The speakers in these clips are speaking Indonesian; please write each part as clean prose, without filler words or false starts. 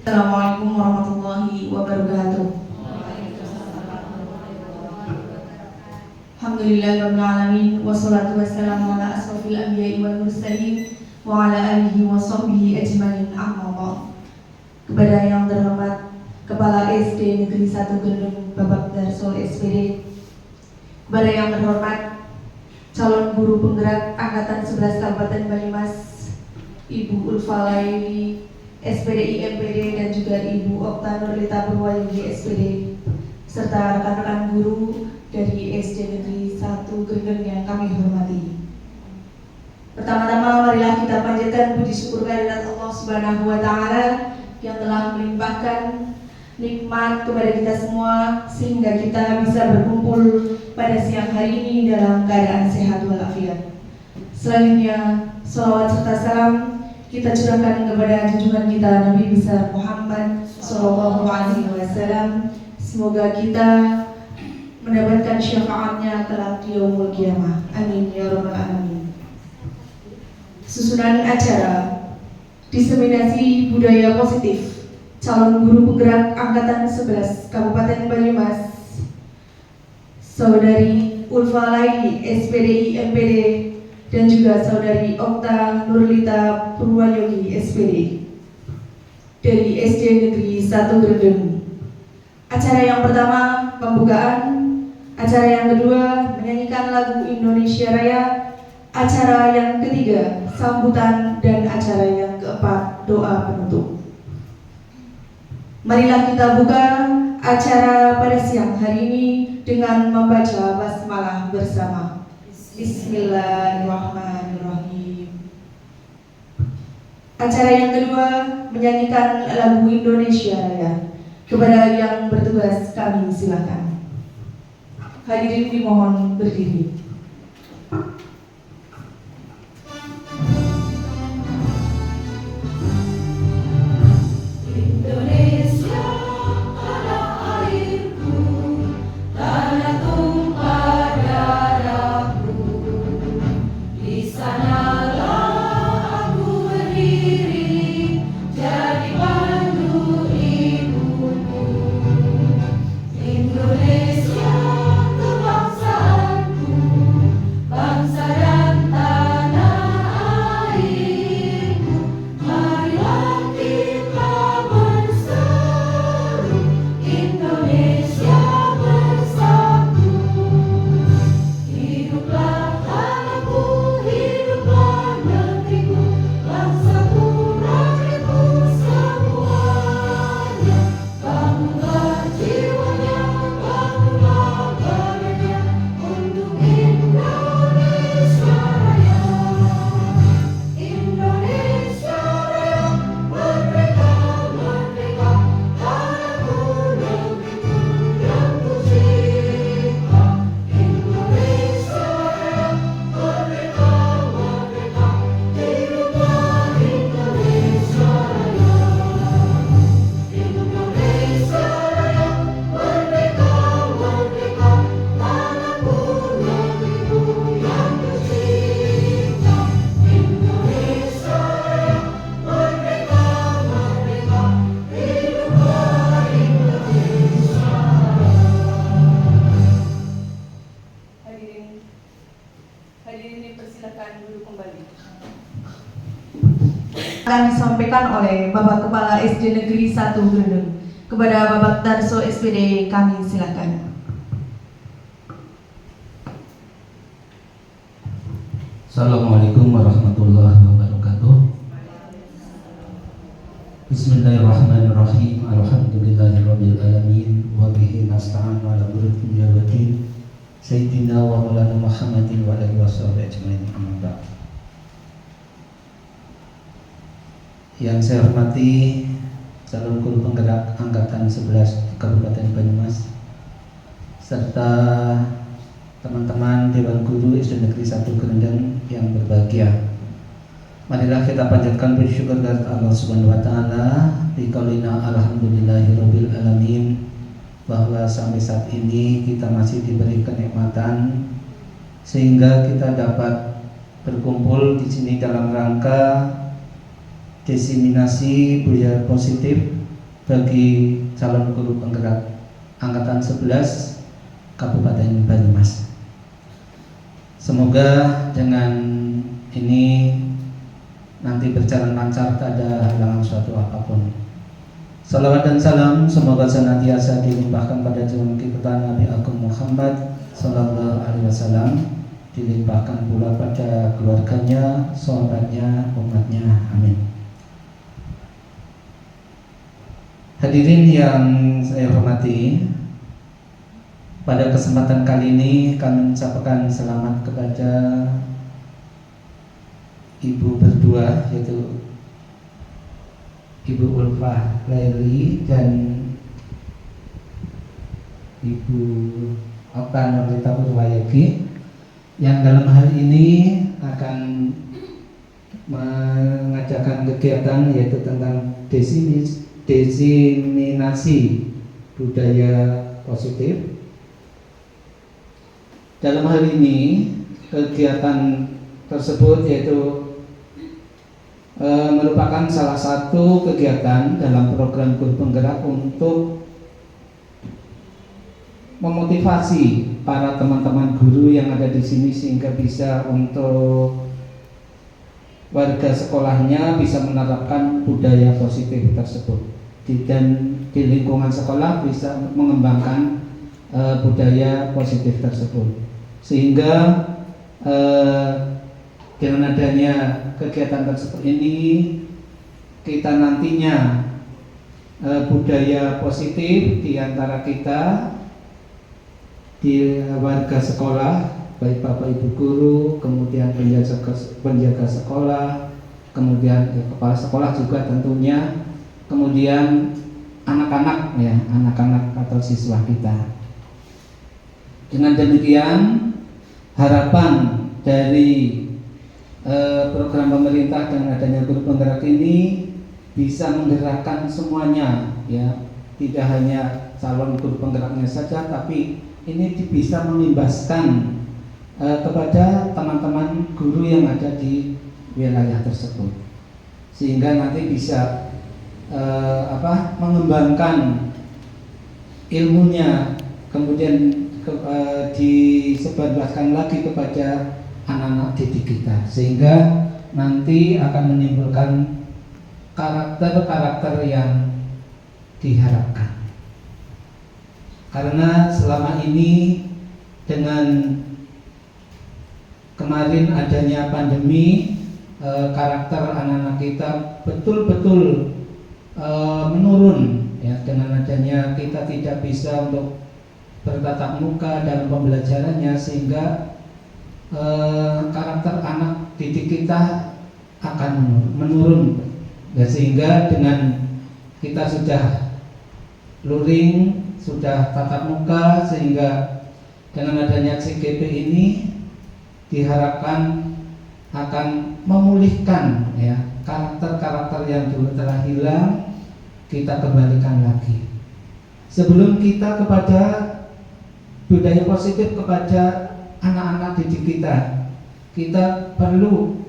Assalamualaikum warahmatullahi wabarakatuh. Alhamdulillahirabbil alamin wassalatu wassalamu ala asrofil anbiya'i wal mursalin wa ala alihi wa sahbihi ajmain, amma ba'd. Kepada yang terhormat Kepala SD Negeri 1 Gendeng Bapak Darso SPD, kepada yang terhormat calon guru penggerak Angkatan 11 Kabupaten Banyumas Ibu Ulfa Laili SPDI MPD dan juga Ibu Okta Nurlita Purwayudi SPD, serta rekan-rekan guru dari SD Negeri 1 Gendeng yang kami hormati. Pertama-tama marilah kita panjatkan puji syukur kehadirat Allah Subhanahu wa taala yang telah melimpahkan nikmat kepada kita semua sehingga kita bisa berkumpul pada siang hari ini dalam keadaan sehat walafiat. Selanjutnya, salawat serta salam kita curahkan kepada junjungan kita Nabi besar Muhammad Sallallahu Alaihi Wasallam. Semoga kita mendapatkan syafaatnya kelak di yaumul qiyamah. Amin ya rabbal alamin. Susunan acara diseminasi budaya positif calon guru penggerak Angkatan 11 Kabupaten Banyumas Saudari Ulfa Laili SPDI MPD dan juga Saudari Okta Nurlita Purwayudi SPD dari SD Negeri 1 Gendeng. Acara yang pertama pembukaan, acara yang kedua menyanyikan lagu Indonesia Raya, acara yang ketiga sambutan, dan acara yang keempat doa penutup. Marilah kita buka acara pada siang hari ini dengan membaca basmalah bersama. Bismillahirrahmanirrahim. Acara yang kedua menyanyikan lagu Indonesia Raya. Kepada yang bertugas kami silakan. Hadirin dimohon berdiri. Akan disampaikan oleh Bapak Kepala SD Negeri 1 Gendeng. Kepada Bapak Darso SPD kami silakan. Assalamualaikum warahmatullahi wabarakatuh. Bismillahirrahmanirrahim. Alhamdulillahirabbil alamin wa bihi nasta'in ala umuri dunya waddin. Sayyidina wa maulana Muhammadin wa alihi washabihi ajmain. Amma ba'd. Yang saya hormati calon guru penggerak Angkatan 11 Kabupaten Banyumas serta teman-teman Dewan Guru SD Negeri 1 Gendeng yang berbahagia. Marilah kita panjatkan puji syukur kepada Allah Subhanahu wa taala di qaulina alhamdulillahirabbil alamin, bahwa sampai saat ini kita masih diberi kenikmatan sehingga kita dapat berkumpul di sini dalam rangka diseminasi budaya positif bagi calon guru penggerak angkatan 11 Kabupaten Banyumas. Semoga dengan ini nanti berjalan lancar, tak ada halangan suatu apapun. Salawat dan salam semoga senantiasa dilimpahkan pada junjungan kita Nabi Agung Muhammad Sallallahu Alaihi Wasallam, dilimpahkan pula pada keluarganya, sahabatnya, umatnya. Amin. Hadirin yang saya hormati, pada kesempatan kali ini kami mengucapkan selamat kepada ibu berdua, yaitu Ibu Ulfah Laili dan Ibu Okta Nurlita Purwayagi, yang dalam hal ini akan mengadakan kegiatan yaitu tentang diseminasi budaya positif. Dalam hal ini kegiatan tersebut yaitu merupakan salah satu kegiatan dalam program guru penggerak untuk memotivasi para teman-teman guru yang ada di sini sehingga bisa untuk warga sekolahnya bisa menerapkan budaya positif tersebut dan di lingkungan sekolah bisa mengembangkan budaya positif tersebut, sehingga dengan adanya kegiatan tersebut ini kita nantinya budaya positif di antara kita, di warga sekolah, baik bapak ibu guru, kemudian penjaga sekolah, kemudian kepala sekolah juga tentunya, kemudian anak-anak ya, anak-anak atau siswa kita. Dengan demikian harapan dari program pemerintah dengan adanya guru penggerak ini bisa menggerakkan semuanya ya, tidak hanya calon guru penggeraknya saja, tapi ini bisa mengimbaskan kepada teman-teman guru yang ada di wilayah tersebut, sehingga nanti bisa mengembangkan ilmunya, kemudian disebarluaskan lagi kepada anak-anak didik kita, sehingga nanti akan menimbulkan karakter-karakter yang diharapkan. Karena selama ini dengan kemarin adanya pandemi, karakter anak-anak kita betul-betul menurun ya, dengan adanya kita tidak bisa untuk bertatap muka dalam pembelajarannya, sehingga karakter anak didik kita akan menurun ya, sehingga dengan kita sudah luring, sudah tatap muka, sehingga dengan adanya CGP ini diharapkan akan memulihkan ya karakter-karakter yang dulu telah hilang, kita kembalikan lagi. Sebelum kita kepada budaya positif kepada anak-anak didik kita perlu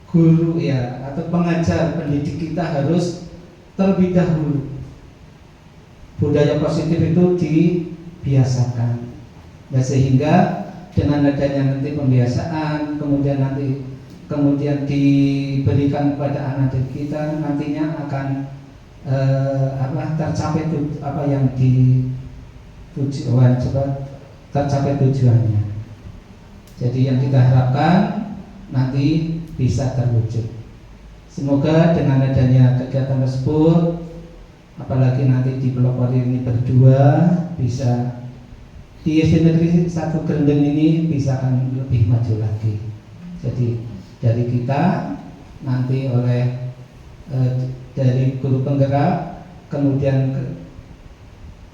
guru ya atau pengajar pendidik kita harus terlebih dahulu budaya positif itu dibiasakan ya, sehingga dengan adanya nanti pembiasaan, kemudian diberikan kepada anak didik kita, nantinya akan tercapai apa yang tercapai tujuannya. Jadi yang kita harapkan nanti bisa terwujud. Semoga dengan adanya kegiatan tersebut, apalagi nanti dipelopori ini berdua, bisa di SD Negeri 1 Grendeng ini bisa akan lebih maju lagi. Jadi dari kita nanti oleh dari guru penggerak, kemudian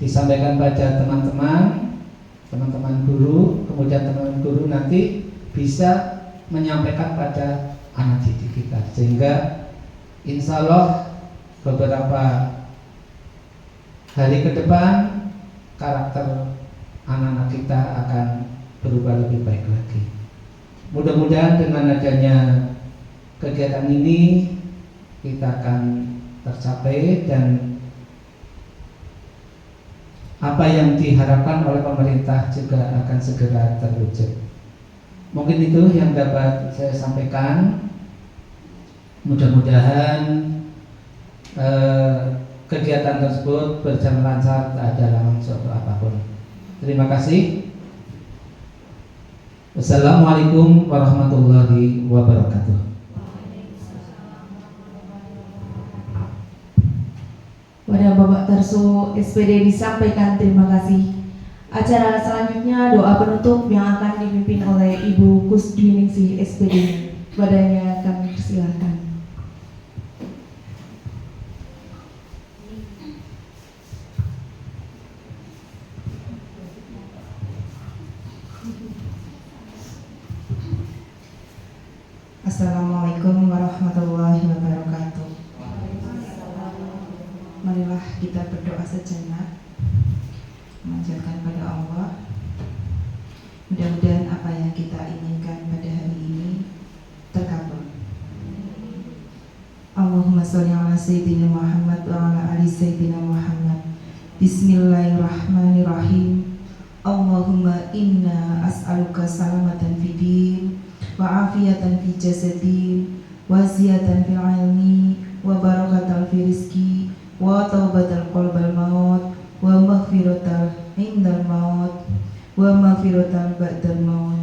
disampaikan pada teman-teman guru, kemudian teman-teman guru nanti bisa menyampaikan pada anak didik kita, sehingga insya Allah beberapa hari ke depan karakter anak-anak kita akan berubah lebih baik lagi. Mudah-mudahan dengan adanya kegiatan ini kita akan tercapai dan apa yang diharapkan oleh pemerintah juga akan segera terwujud. Mungkin itu yang dapat saya sampaikan. Mudah-mudahan kegiatan tersebut berjalan lancar, tak ada halangan suatu apapun. Terima kasih. Wassalamualaikum warahmatullahi wabarakatuh. Pada Bapak Tarso SPD disampaikan terima kasih. Acara selanjutnya doa penutup yang akan dipimpin oleh Ibu Kusdwiningsih SPD. Kepadanya kami persilahkan. Assalamualaikum warahmatullahi wabarakatuh. Marilah kita berdoa sejenak, memanjatkan pada Allah. Mudah-mudahan apa yang kita inginkan pada hari ini terkabul. Allahumma sholli ala sayyidina Muhammad wa ala ali sayyidina Muhammad. Bismillahirrahmanirrahim. Allahumma inna as'aluka salamatan fid din wa afiyatan fi jasadi wa ziyatan fil ilmi wa barakatan fi rizki wa taubatal qalbal maut wa maghfiratal indal maut wa maghfiratal ba'dal maut.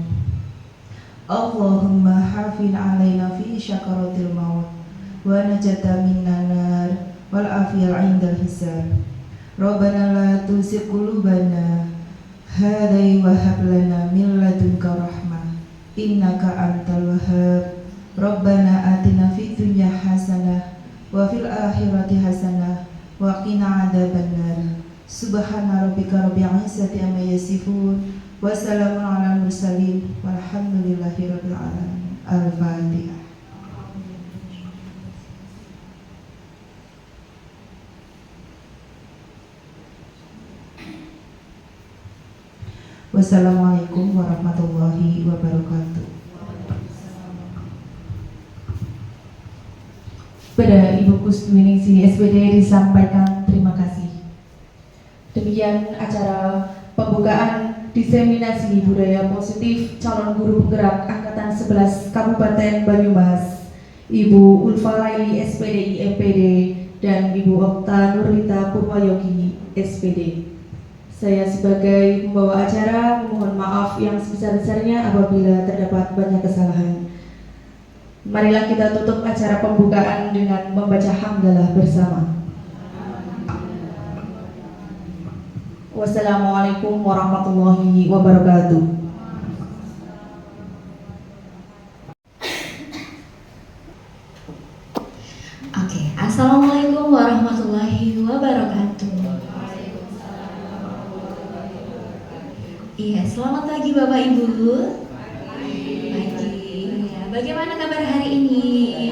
Allahumma hafil alaina fi syakaratil maut wa najata minan nar wal afiyal indal hisab. Rabbana la tuzigh qulubana hadai wa hab lana min ladunka rahmah innaka antal wahhab. Rabbana atina fid dunya hasanah wa fil akhirati hasanah wa qina adzabannar. Subhana rabbika rabbil izzati amma yasifun wa salamun alal mursalin walhamdulillahi rabbil alamin. Al-Fatihah. Wassalamualaikum warahmatullahi wabarakatuh. Pada Ibu Kusdwiningsih SPD disampaikan terima kasih. Demikian acara pembukaan diseminasi budaya positif calon guru penggerak Angkatan 11 Kabupaten Banyumas, Ibu Ulfalaili SPD IMPD dan Ibu Okta Nurlita Purwayogi SPD. Saya sebagai pembawa acara memohon maaf yang sebesar-besarnya apabila terdapat banyak kesalahan. Marilah kita tutup acara pembukaan dengan membaca hamdalah bersama. Wassalamualaikum warahmatullahi wabarakatuh. Oke, Assalamualaikum warahmatullahi wabarakatuh. Iya, selamat pagi Bapak Ibu. Pagi. Ya, bagaimana kabar hari ini?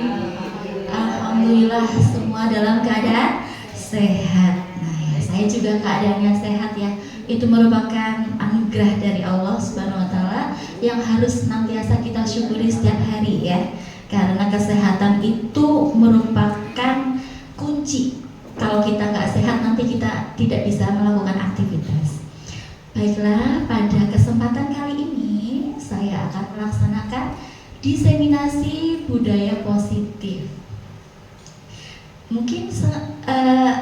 Alhamdulillah semua dalam keadaan sehat. Nah, ya, saya juga keadaannya sehat ya. Itu merupakan anugerah dari Allah Subhanahu wa taala yang harus senantiasa kita syukuri setiap hari ya. Karena kesehatan itu merupakan kunci. Kalau kita nggak sehat nanti kita tidak bisa melakukan aktivitas. Baiklah, pada kesempatan kali ini saya akan melaksanakan diseminasi budaya positif. Mungkin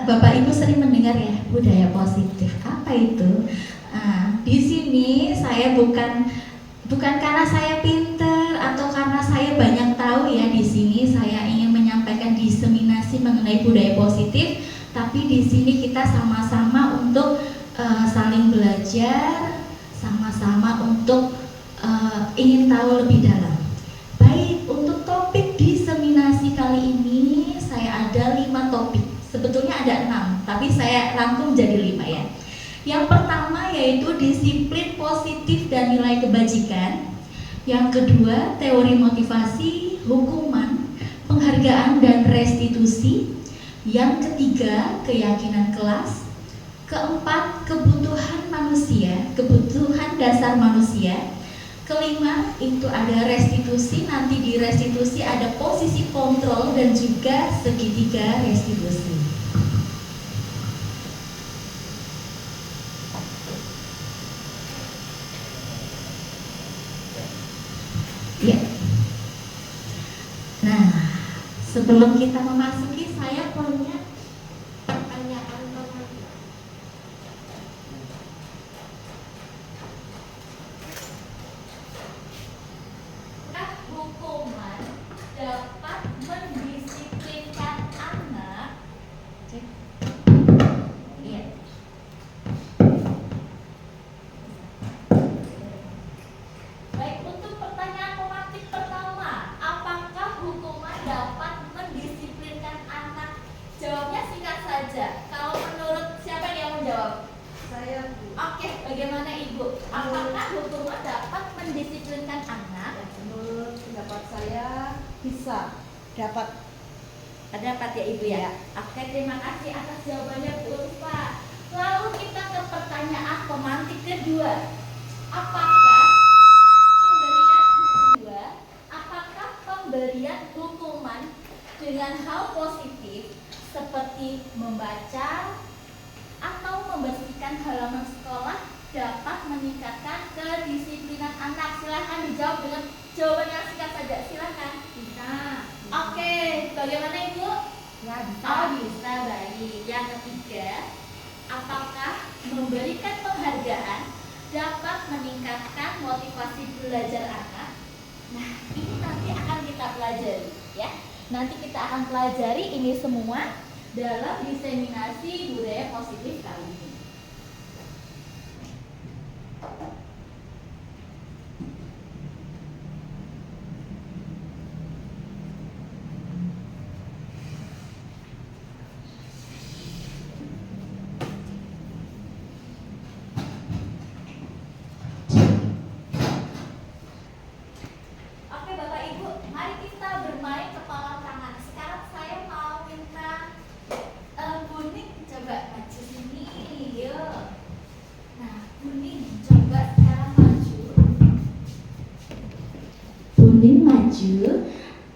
Bapak Ibu sering mendengar ya budaya positif. Apa itu? Di sini saya bukan karena saya pinter atau karena saya banyak tahu ya. Di sini saya ingin menyampaikan diseminasi mengenai budaya positif, tapi di sini kita sama-sama untuk saling belajar, sama-sama untuk ingin tahu lebih dalam. Baik, untuk topik diseminasi kali ini saya ada 5 topik. Sebetulnya ada 6, tapi saya rangkum jadi 5 ya. Yang pertama yaitu disiplin positif dan nilai kebajikan. Yang kedua, teori motivasi, hukuman, penghargaan dan restitusi. Yang ketiga, keyakinan kelas. Keempat, kebutuhan manusia, kebutuhan dasar manusia. Kelima, itu ada restitusi, nanti di restitusi ada posisi kontrol dan juga segitiga restitusi. sebelum kita memasuki, saya punya pertanyaan lagi. Hukuman dapat mendisiplinkan anak. Cek. Iya. Baik, untuk pertanyaan pemantik pertama, apakah hukuman dapat mendisiplinkan anak? Jawabnya singkat saja. Kalau menurut siapa yang menjawab? Saya, Bu. Oke, bagaimana Ibu? Apakah hukuman dapat mendisiplinkan anak? Menurut pendapat saya bisa dapat. Dapat ya Ibu ya? Oke, terima kasih atas jawabannya Bu Ulfa. Lalu kita ke pertanyaan pemantik kedua. Apakah pemberian hukuman dengan hal positif seperti membaca atau membersihkan halaman sekolah dapat meningkatkan kedisiplinan anak? Silahkan dijawab dengan jawaban yang singkat saja. Silahkan. Bisa. Oke, bagaimana Ibu? Ya, bisa. Oh, bisa, baik. Yang ketiga, apakah memberikan penghargaan dapat meningkatkan motivasi belajar anak? Nah, ini nanti akan kita pelajari ya. Nanti kita akan pelajari ini semua dalam diseminasi budaya positif kali ini. Oke Bapak Ibu, mari kita bermain kepala tangan. Sekarang saya mau minta Buning coba maju sini, yuk. Nah, Buning coba sekarang maju. Buning maju.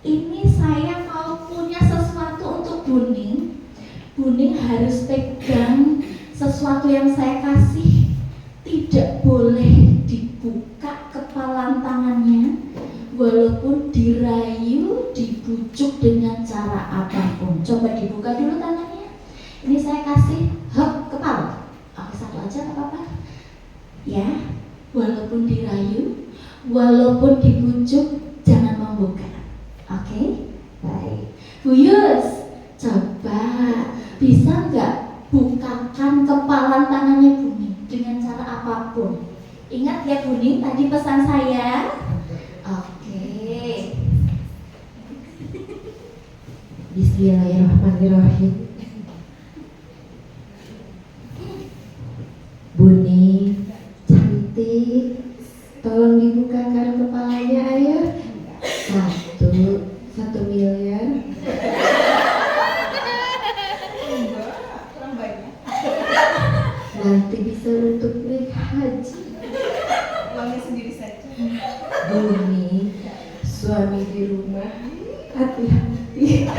Ini saya mau punya sesuatu untuk Buning. Buning harus pegang sesuatu yang saya kasih. Tidak boleh dibuka kepala tangannya, walaupun dirayu, dibujuk dengan cara apapun. Coba dibuka dulu tangannya. Ini saya kasih hop kepala. Oke, satu aja nggak apa-apa. Ya, walaupun dirayu, walaupun dibujuk, jangan membuka. Oke, baik. Bu Yus, coba bisa nggak bukakan kepala tangannya Buning dengan cara apapun. Ingat ya Buning, tadi pesan saya. Oke. Bismillahirrahmanirrahim. Buning, cantik, tolong dibukakan kepalanya ayah. Satu miliar. Kurang banyak. Nanti bisa untuk naik haji. Uangnya sendiri saja. Buning, suami di rumah, hati-hati.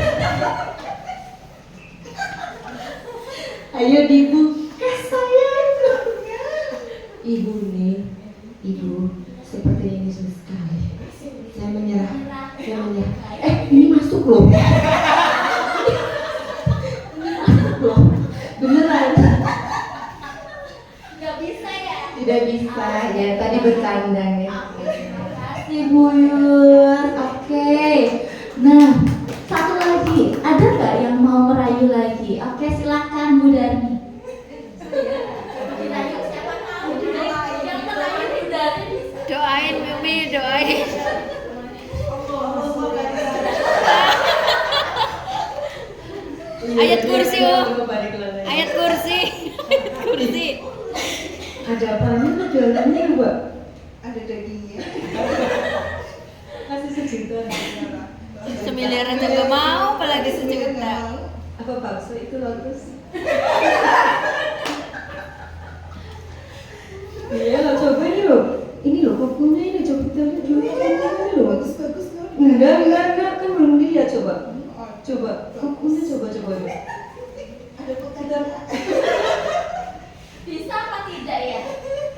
Ayo dibuka sayang. Ibu nih, ibu, seperti ini sulit sekali. Saya menyerah. Ini masuk loh. Ini masuk loh. Beneran. Nggak bisa ya? Tidak bisa ya, tadi bercanda ya. Terima kasih Bu Yus. Oke. Nah, satu lagi. Ada nggak yang mau merayu lagi? Oke, silakan Bu Darmi. Dirayu siapa tahu? Yang merayu Bu Darmi. Doain Mimi, doain. Ayat kursi ayat kursi. Kursi. Ada apanya jualannya Mbak? Ada dagingnya. Kasih sejuta. Semiliar aja gak mau, apalagi sejuta. Apa bakso itu lotus? Iya, coba yuk. Ini loh kokunya ini coba kita lihat dulu ini loh. Bagus kan? Enggak kan belum dilihat coba. Coba kokunya coba yuk. Ada kita. Bisa apa tidak ya?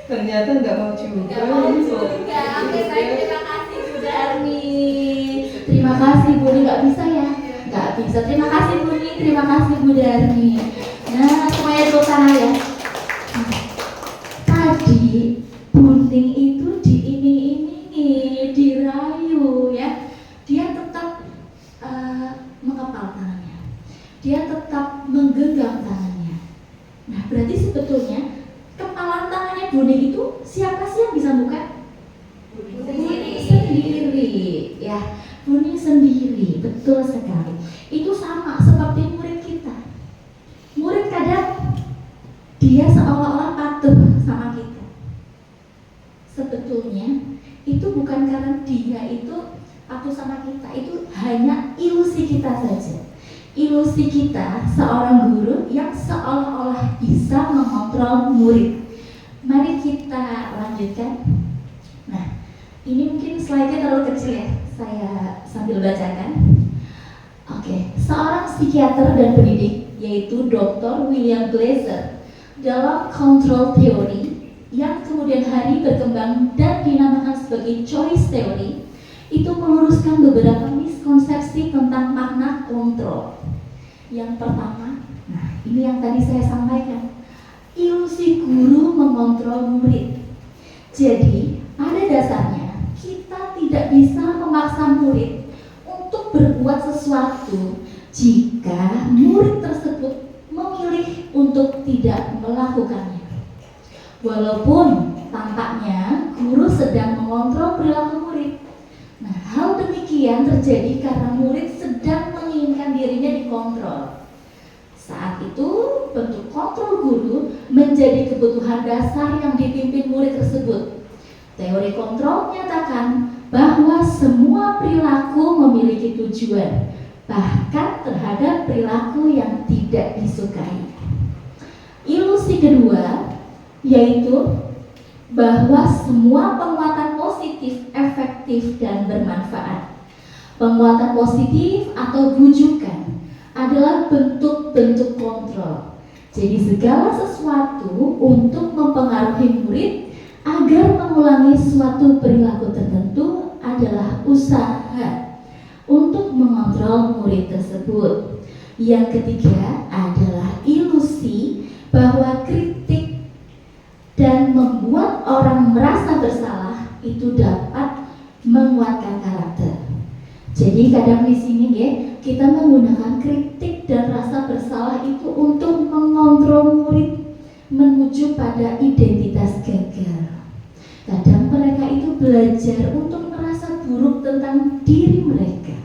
Ternyata nggak mau juga. Nggak mau juga. Oke, baik, terima kasih Bu Darmi. Terima kasih Bu, nggak bisa ya? Nggak bisa. Terima kasih Bu Ni, terima kasih Bu Darni. Nah, semuanya tepuk tangan ya. Tadi Buning itu diiming-imingi, dirayu ya. Dia tetap mengepal tangannya. Dia tetap menggenggam tangannya. Nah, berarti sebetulnya kepalan tangannya Buning itu siapa sih yang bisa buka? Buning sendiri ya. Buning sendiri, betul sekali. Itu sama seperti murid kita. Murid kadang dia seolah-olah patuh sama kita. Sebetulnya itu bukan karena dia itu patuh sama kita, itu hanya ilusi kita saja. Ilusi kita seorang guru yang seolah-olah bisa mengontrol murid. Mari kita lanjutkan. Nah, ini mungkin slide-nya terlalu kecil ya, saya sambil bacakan. Oke, seorang psikiater dan pendidik yaitu Dr. William Glasser dalam control theory yang kemudian hari berkembang dan dinamakan sebagai choice theory itu meluruskan beberapa miskonsepsi tentang makna kontrol. Yang pertama, nah ini yang tadi saya sampaikan, ilusi guru mengontrol murid. Jadi pada dasarnya kita tidak bisa memaksa murid untuk berbuat sesuatu jika murid tersebut memilih untuk tidak melakukannya. Walaupun tampaknya guru sedang mengontrol perilaku murid. Nah, hal demikian terjadi karena murid sedang menginginkan dirinya dikontrol. Saat itu, bentuk kontrol guru menjadi kebutuhan dasar yang dipimpin murid tersebut. Teori kontrol menyatakan bahwa semua perilaku memiliki tujuan, bahkan terhadap perilaku yang tidak disukai. Ilusi kedua yaitu bahwa semua penguatan positif efektif dan bermanfaat. Penguatan positif atau bujukan adalah bentuk-bentuk kontrol. Jadi segala sesuatu untuk mempengaruhi murid agar mengulangi suatu perilaku tertentu adalah usaha untuk mengontrol murid tersebut. Yang ketiga adalah ilusi bahwa kritik dan membuat orang merasa bersalah itu dapat menguatkan karakter. Jadi kadang di sini ya, kita menggunakan kritik dan rasa bersalah itu untuk mengontrol murid menuju pada identitas gagal. Kadang mereka itu belajar untuk merasa buruk tentang diri mereka.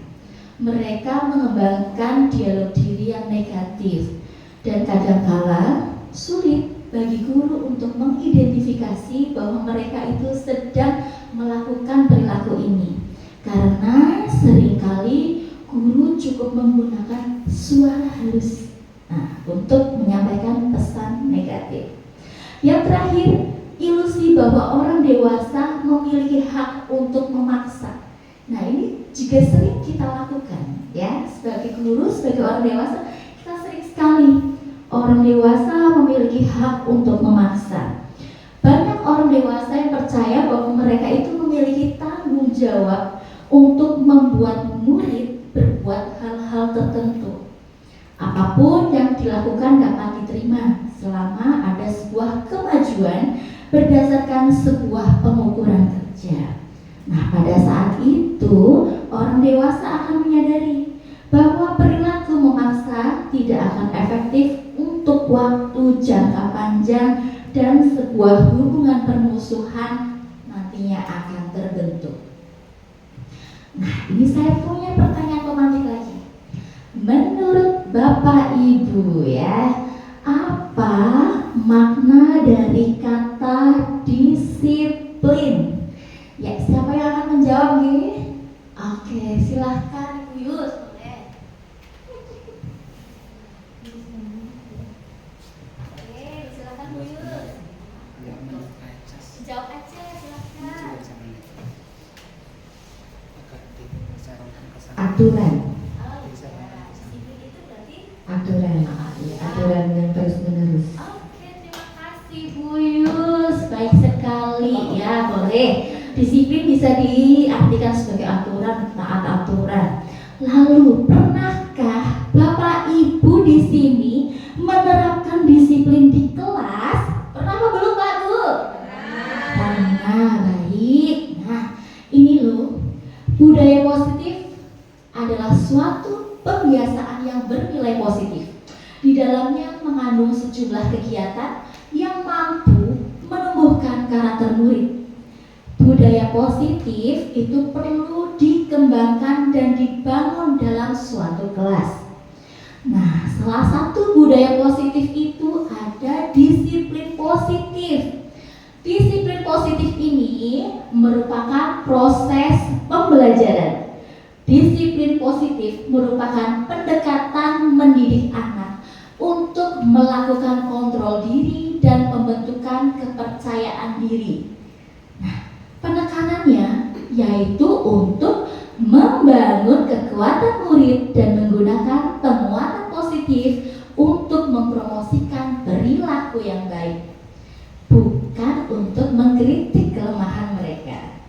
Mereka mengembangkan dialog diri yang negatif dan kadangkala sulit bagi guru untuk mengidentifikasi bahwa mereka itu sedang melakukan perilaku ini. Karena seringkali guru cukup menggunakan suara halus untuk menyampaikan pesan negatif. Yang terakhir, ilusi bahwa orang dewasa memiliki hak untuk memaksa. Nah, ini juga sering kita lakukan ya, sebagai guru, sebagai orang dewasa, kita sering sekali orang dewasa memiliki hak untuk memaksa. Banyak orang dewasa yang percaya bahwa mereka itu memiliki tanggung jawab untuk membuat murid berbuat hal-hal tertentu. Apapun yang dilakukan dapat diterima selama ada sebuah kemajuan berdasarkan sebuah pengukuran kerja. Nah, pada saat itu orang dewasa akan menyadari bahwa perilaku memaksa tidak akan efektif untuk waktu jangka panjang dan sebuah hubungan permusuhan nantinya akan terbentuk. Nah, ini saya punya pertanyaan pemantik lagi. Menurut Bapak Ibu ya, apa makna dari kata disiplin? Ya, siapa yang akan menjawab nih? Oke, silahkan Bu Yus. Oke, silahkan Bu Yus. Jawab aja, silahkan. Aturan, Disiplin itu berarti aturan yang terus menerus. oke, terima kasih Bu Yus. Baik sekali ya, boleh. Disiplin bisa diartikan sebagai aturan, taat aturan. Lalu, pernahkah di sini menerapkan disiplin di kelas? Pernah apa belum Pak Bu? Pernah, baik. Nah, ini loh, budaya positif adalah suatu pembiasaan yang bernilai positif. Di dalamnya mengandung sejumlah kegiatan yang mampu menumbuhkan karakter murid. Budaya positif itu perlu dikembangkan dan dibangun dalam suatu kelas. Nah, salah satu budaya positif itu ada disiplin positif. Disiplin positif ini merupakan proses pembelajaran. Disiplin positif merupakan pendekatan mendidik anak untuk melakukan kontrol diri dan pembentukan kepercayaan diri. Nah, penekanannya yaitu untuk membangun kekuatan murid dan menggunakan penguatan positif untuk mempromosikan perilaku yang baik, bukan untuk mengkritik kelemahan mereka.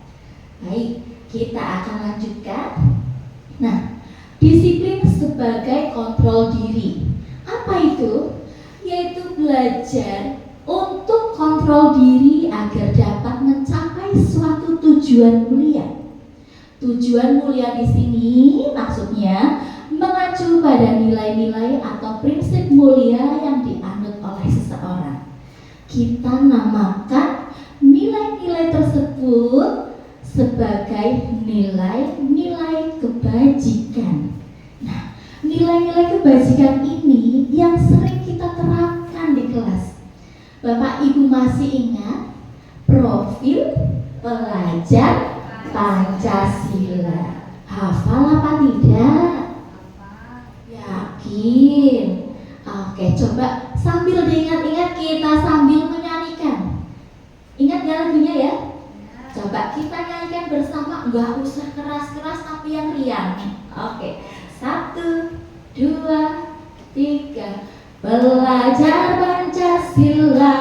Baik, kita akan lanjutkan. Nah, disiplin sebagai kontrol diri. Apa itu? Yaitu belajar untuk kontrol diri agar dapat mencapai suatu tujuan mulia. Tujuan mulia di sini maksudnya mengacu pada nilai-nilai atau prinsip mulia yang dianut oleh seseorang. Kita namakan nilai-nilai tersebut sebagai nilai-nilai kebajikan. Nah, nilai-nilai kebajikan ini yang sering kita terapkan di kelas. Bapak Ibu masih ingat profil pelajar Pancasila? Hafal apa tidak? Yakin? Oke, coba sambil diingat-ingat kita sambil menyanyikan. Ingat gak lagunya ya? Coba kita nyanyikan bersama, nggak usah keras-keras tapi yang riang. Oke, 1, 2, 3. Belajar Pancasila,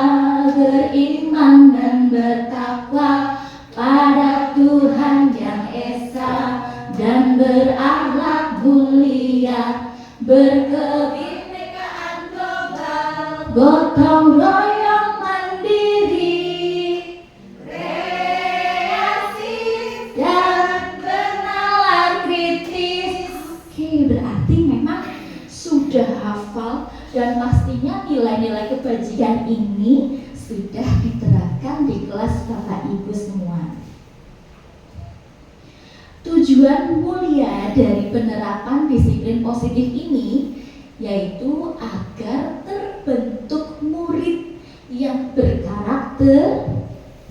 beriman dan bertakwa pada Tuhan Yang Esa, dan berakhlak mulia, berkebinekaan global, gotong royong mandiri, kreatif dan bernalar kritis. Oke, berarti memang sudah hafal dan pastinya nilai-nilai kebajikan ini sudah diterapkan di kelas Bapak Ibu semua. Tujuan mulia dari penerapan disiplin positif ini yaitu agar terbentuk murid yang berkarakter,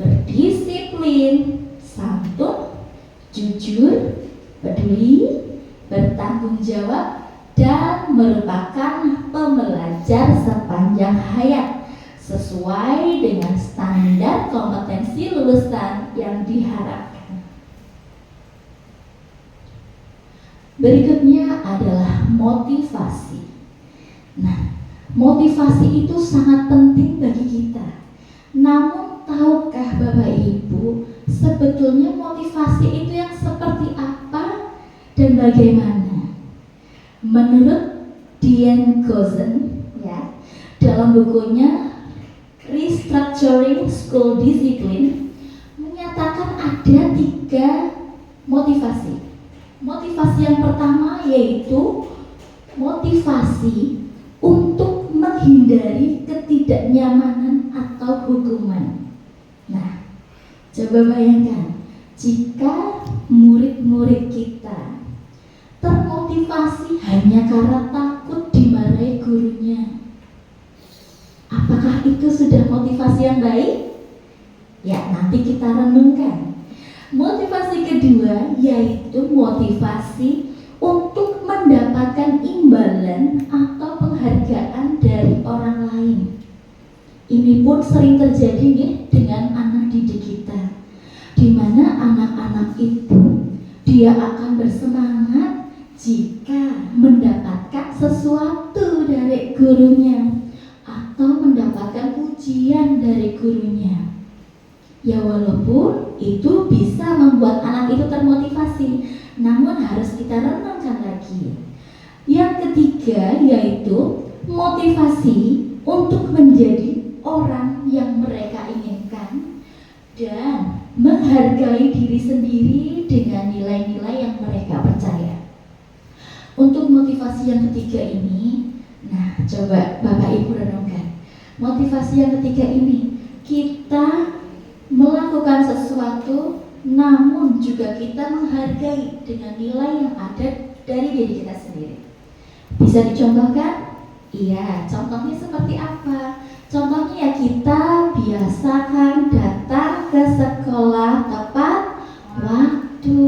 berdisiplin, santun, jujur, peduli, bertanggung jawab, dan merupakan pembelajar sepanjang hayat sesuai dengan standar kompetensi lulusan yang diharapkan. Berikutnya adalah motivasi. Nah, motivasi itu sangat penting bagi kita. Namun, tahukah Bapak Ibu, sebetulnya motivasi itu yang seperti apa dan bagaimana? Menurut Diane Gozen, ya, dalam bukunya Restructuring School Discipline, menyatakan ada 3 motivasi. Motivasi yang pertama yaitu motivasi untuk menghindari ketidaknyamanan atau hukuman. Nah, coba bayangkan jika murid-murid kita termotivasi hanya karena takut dimarahi gurunya. Apakah itu sudah motivasi yang baik? Ya, nanti kita renungkan. Motivasi kedua yaitu motivasi untuk mendapatkan imbalan atau penghargaan dari orang lain. Ini pun sering terjadi nih dengan anak didik kita, di mana anak-anak itu dia akan bersemangat jika mendapatkan sesuatu dari gurunya atau mendapatkan pujian dari gurunya. Ya, walaupun itu bisa membuat anak itu termotivasi, namun harus kita renungkan lagi. Yang ketiga yaitu yaitu motivasi untuk menjadi orang yang mereka inginkan dan menghargai diri sendiri dengan nilai-nilai yang mereka percaya. Untuk motivasi yang ketiga ini, nah coba Bapak Ibu renungkan. Motivasi yang ketiga ini, kita melakukan sesuatu namun juga kita menghargai dengan nilai yang ada dari diri kita sendiri. Bisa dicontohkan? Iya, contohnya seperti apa? Contohnya ya kita biasakan datang ke sekolah tepat waktu,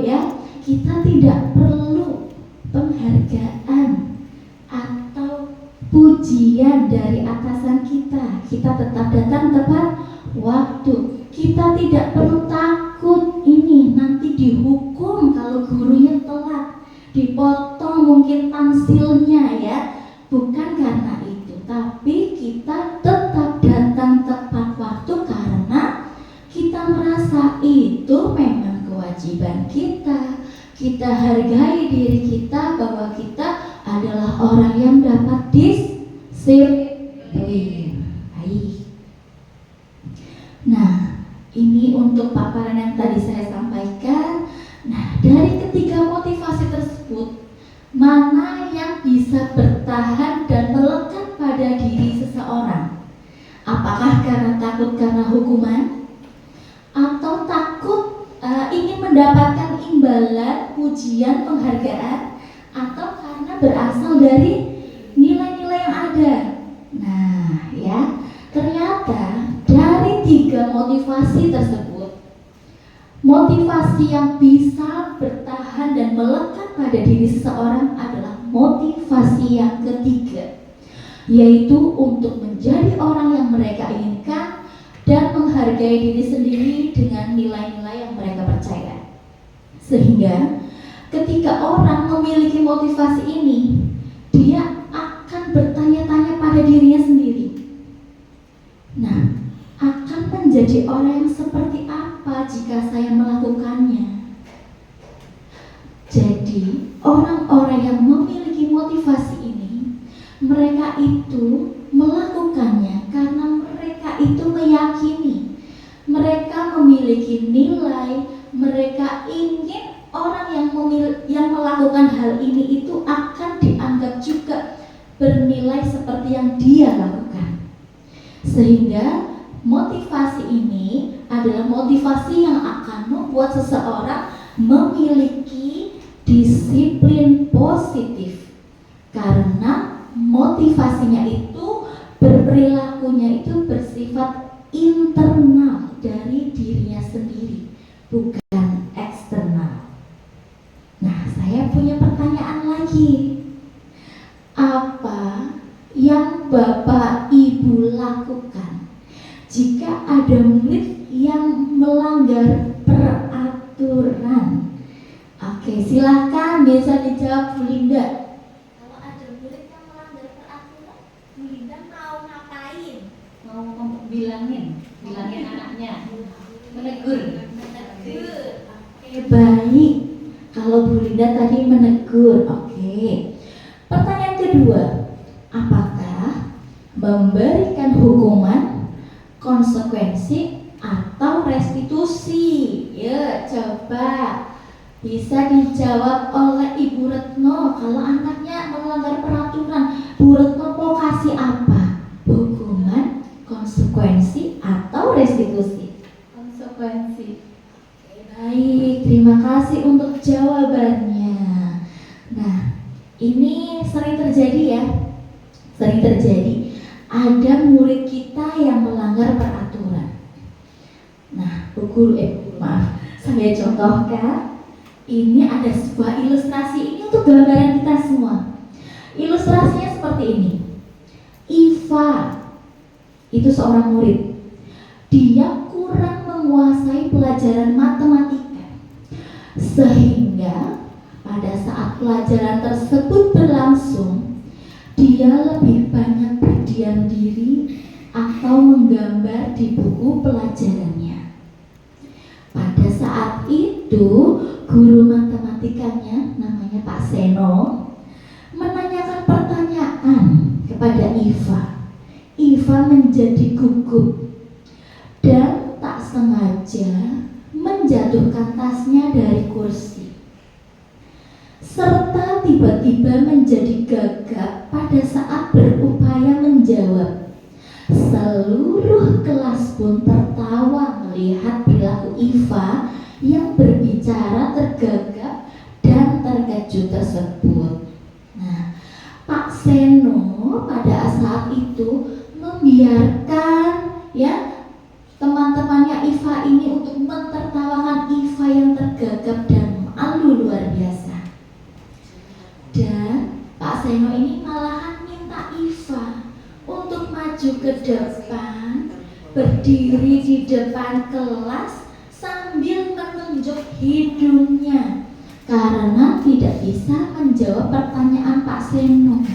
ya. Kita tidak perlu penghargaan atau pujian dari atasan kita. Kita tetap datang tepat waktu. Kita tidak perlu takut ini nanti dihukum kalau gurunya telat, dipotong mungkin tansilnya ya. Bukan karena itu, tapi kita tetap datang tepat waktu karena kita merasa itu memang kewajiban kita. Kita hargai diri kita bahwa kita adalah orang yang dapat disiplin. Baik. Nah, ini untuk paparan yang tadi saya sampaikan. Nah, dari ketiga motivasi tersebut, mana yang bisa bertahan dan melekat pada diri seseorang? Apakah karena takut karena hukuman? Atau takut ingin mendapatkan imbalan, pujian, penghargaan? Atau karena berasal dari nilai-nilai yang ada? Nah, ya, ternyata dari tiga motivasi tersebut, motivasi yang bisa bertahan dan melekat pada diri seseorang adalah motivasi yang ketiga, yaitu untuk menjadi orang yang mereka inginkan dan menghargai diri sendiri dengan nilai-nilai yang mereka percaya. Sehingga ketika orang memiliki motivasi ini, dia akan bertanya-tanya pada dirinya sendiri. Nah, akan menjadi orang yang seperti apa jika saya melakukannya? Jadi, orang-orang yang memiliki motivasi ini, mereka itu melakukannya karena mereka itu meyakini, mereka memiliki nilai, mereka ingin orang yang melakukan hal ini itu akan dianggap juga bernilai seperti yang dia lakukan. Sehingga motivasi ini adalah motivasi yang akan membuat seseorang memiliki disiplin positif, karena motivasinya itu berperilakunya itu bersifat internal dari dirinya sendiri, bukan eksternal. Nah, saya punya pertanyaan lagi. Apa yang Bapak Ibu lakukan jika ada murid yang melanggar peraturan? Oke, silakan bisa dijawab Bu Linda. Kalau ada murid yang melanggar peraturan, Bu Linda mau ngapain? Mau bilangin anaknya, menegur. Oke, baik. Kalau Bu Linda tadi menegur, oke. Pertanyaan kedua, apakah memberikan hukuman, konsekuensi, atau restitusi? Ya, coba bisa dijawab oleh Ibu Retno. Kalau anaknya melanggar peraturan, Bu Retno mau kasih apa? Hukuman, konsekuensi, atau restitusi? Konsekuensi. Oke, baik, terima kasih untuk jawabannya. Nah, ini sering terjadi ya, sering terjadi. Ada murid kita yang melanggar peraturan. Nah, maaf, saya contohkan. Ini ada sebuah ilustrasi, ini untuk gambaran kita semua. Ilustrasinya seperti ini. Iva itu seorang murid. Dia kurang menguasai pelajaran matematika, sehingga pada saat pelajaran tersebut berlangsung, dia lebih banyak berdiam diri atau menggambar di buku pelajarannya. Pada saat itu, guru matematikanya namanya Pak Seno menanyakan pertanyaan Iva menjadi gugup dan tak sengaja menjatuhkan tasnya dari kursi, serta tiba-tiba menjadi gagap pada saat berupaya menjawab. Seluruh kelas pun tertawa melihat perilaku Iva yang berbicara tergagap dan terkejut tersebut. Nah, Pak Seno pada saat itu membiarkan teman-temannya Iva ini untuk mentertawakan Iva yang tergagap dan malu luar biasa. Dan Pak Seno ini malahan minta Iva untuk maju ke depan, berdiri di depan kelas sambil menunjuk hidungnya karena tidak bisa menjawab pertanyaan Pak Seno.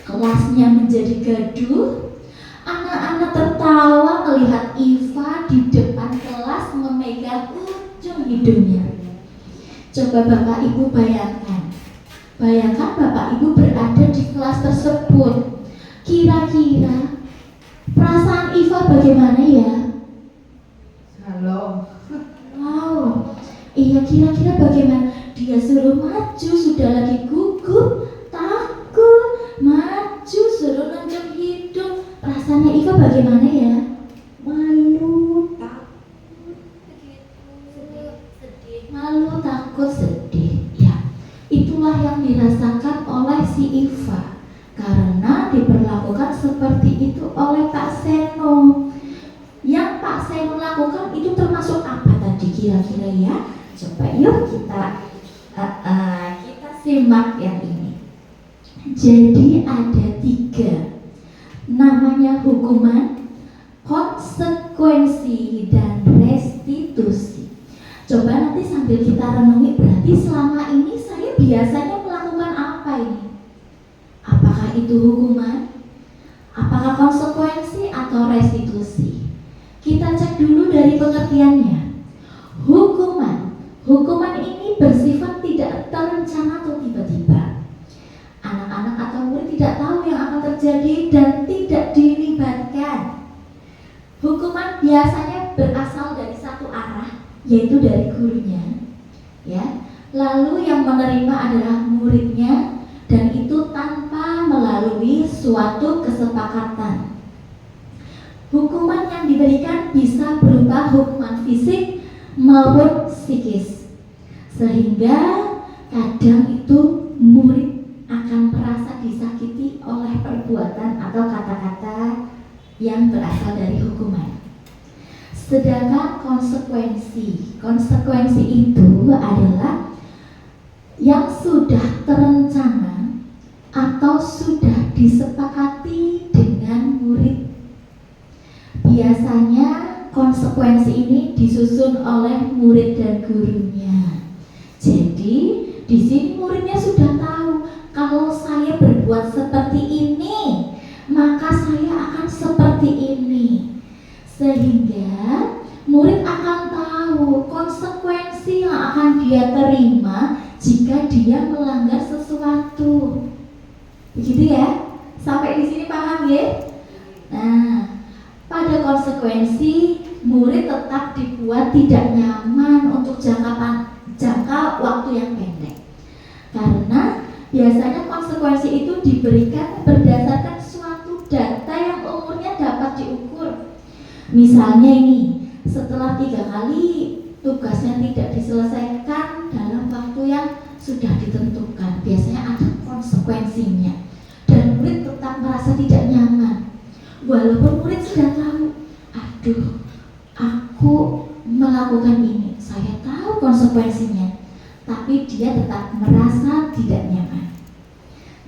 Kelasnya menjadi gaduh. Anak-anak tertawa melihat Iva di depan kelas memegang ujung hidungnya. Coba Bapak Ibu bayangkan Bapak Ibu berada di kelas tersebut. Kira-kira perasaan Iva bagaimana ya? Halo. Wow, iya, kira-kira bagaimana? Dia suruh maju, sudah lagi gugup, takut, maju, suruh nunjuk hidung. Rasanya Iva bagaimana ya? Malu, Malu, takut, sedih. Ya, itulah yang dirasakan oleh si Iva karena diperlakukan seperti itu oleh Pak Seno. Yang Pak Seno lakukan itu termasuk apa tadi kira-kira ya? Coba yuk kita simak yang ini. Jadi ada 3, namanya hukuman, konsekuensi, dan restitusi. Coba nanti sambil kita renungi, berarti selama ini saya biasanya melakukan apa ini? Apakah itu hukuman? Apakah konsekuensi atau restitusi? Kita cek dulu dari pengertiannya. Hukuman ini bersifat tidak terencana atau tiba-tiba. Anak-anak atau murid tidak tahu yang akan terjadi dan tidak dilibatkan. Hukuman biasanya berasal dari satu arah, yaitu dari gurunya, ya. Lalu yang menerima adalah muridnya, dan itu tanpa melalui suatu kesepakatan. Hukuman yang diberikan bisa berupa hukuman fisik maupun psikis, sehingga kadang itu murid akan merasa disakiti oleh perbuatan atau kata-kata yang berasal dari hukuman. Sedangkan konsekuensi itu adalah yang sudah terencana atau sudah disepakati dengan murid. Biasanya konsekuensi ini disusun oleh murid dan gurunya. Jadi di sini muridnya sudah tahu kalau saya berbuat seperti ini, maka saya akan seperti ini. Sehingga murid akan tahu konsekuensi yang akan dia terima jika dia melanggar sesuatu. Begitu ya? Sampai di sini paham ya? Nah, pada konsekuensi murid tetap dibuat tidak nyaman untuk jangka waktu yang pendek. Karena biasanya konsekuensi itu diberikan berdasarkan suatu data yang umurnya dapat diukur. Misalnya ini, setelah 3 kali tugasnya tidak diselesaikan dalam waktu yang sudah ditentukan, biasanya ada konsekuensinya, dan murid tetap merasa tidak nyaman. Walaupun murid sudah tahu, aduh, aku melakukan ini, saya tahu konsekuensinya, tapi dia tetap merasa tidak nyaman.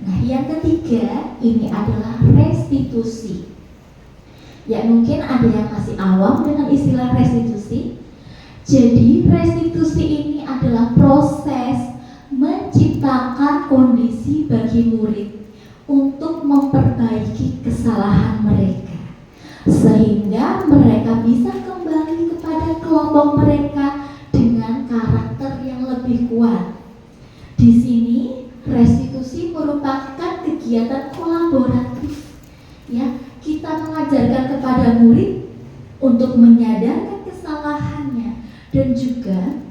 Nah, yang ketiga ini adalah restitusi. Ya, mungkin ada yang masih awam dengan istilah restitusi. Jadi restitusi ini adalah proses menciptakan kondisi bagi murid untuk memperbaiki kesalahan mereka, sehingga mereka bisa kembali kepada kelompok mereka dengan karakter yang lebih kuat. Di sini restitusi merupakan kegiatan kolaboratif ya, kita mengajarkan kepada murid untuk menyadarkan kesalahannya dan juga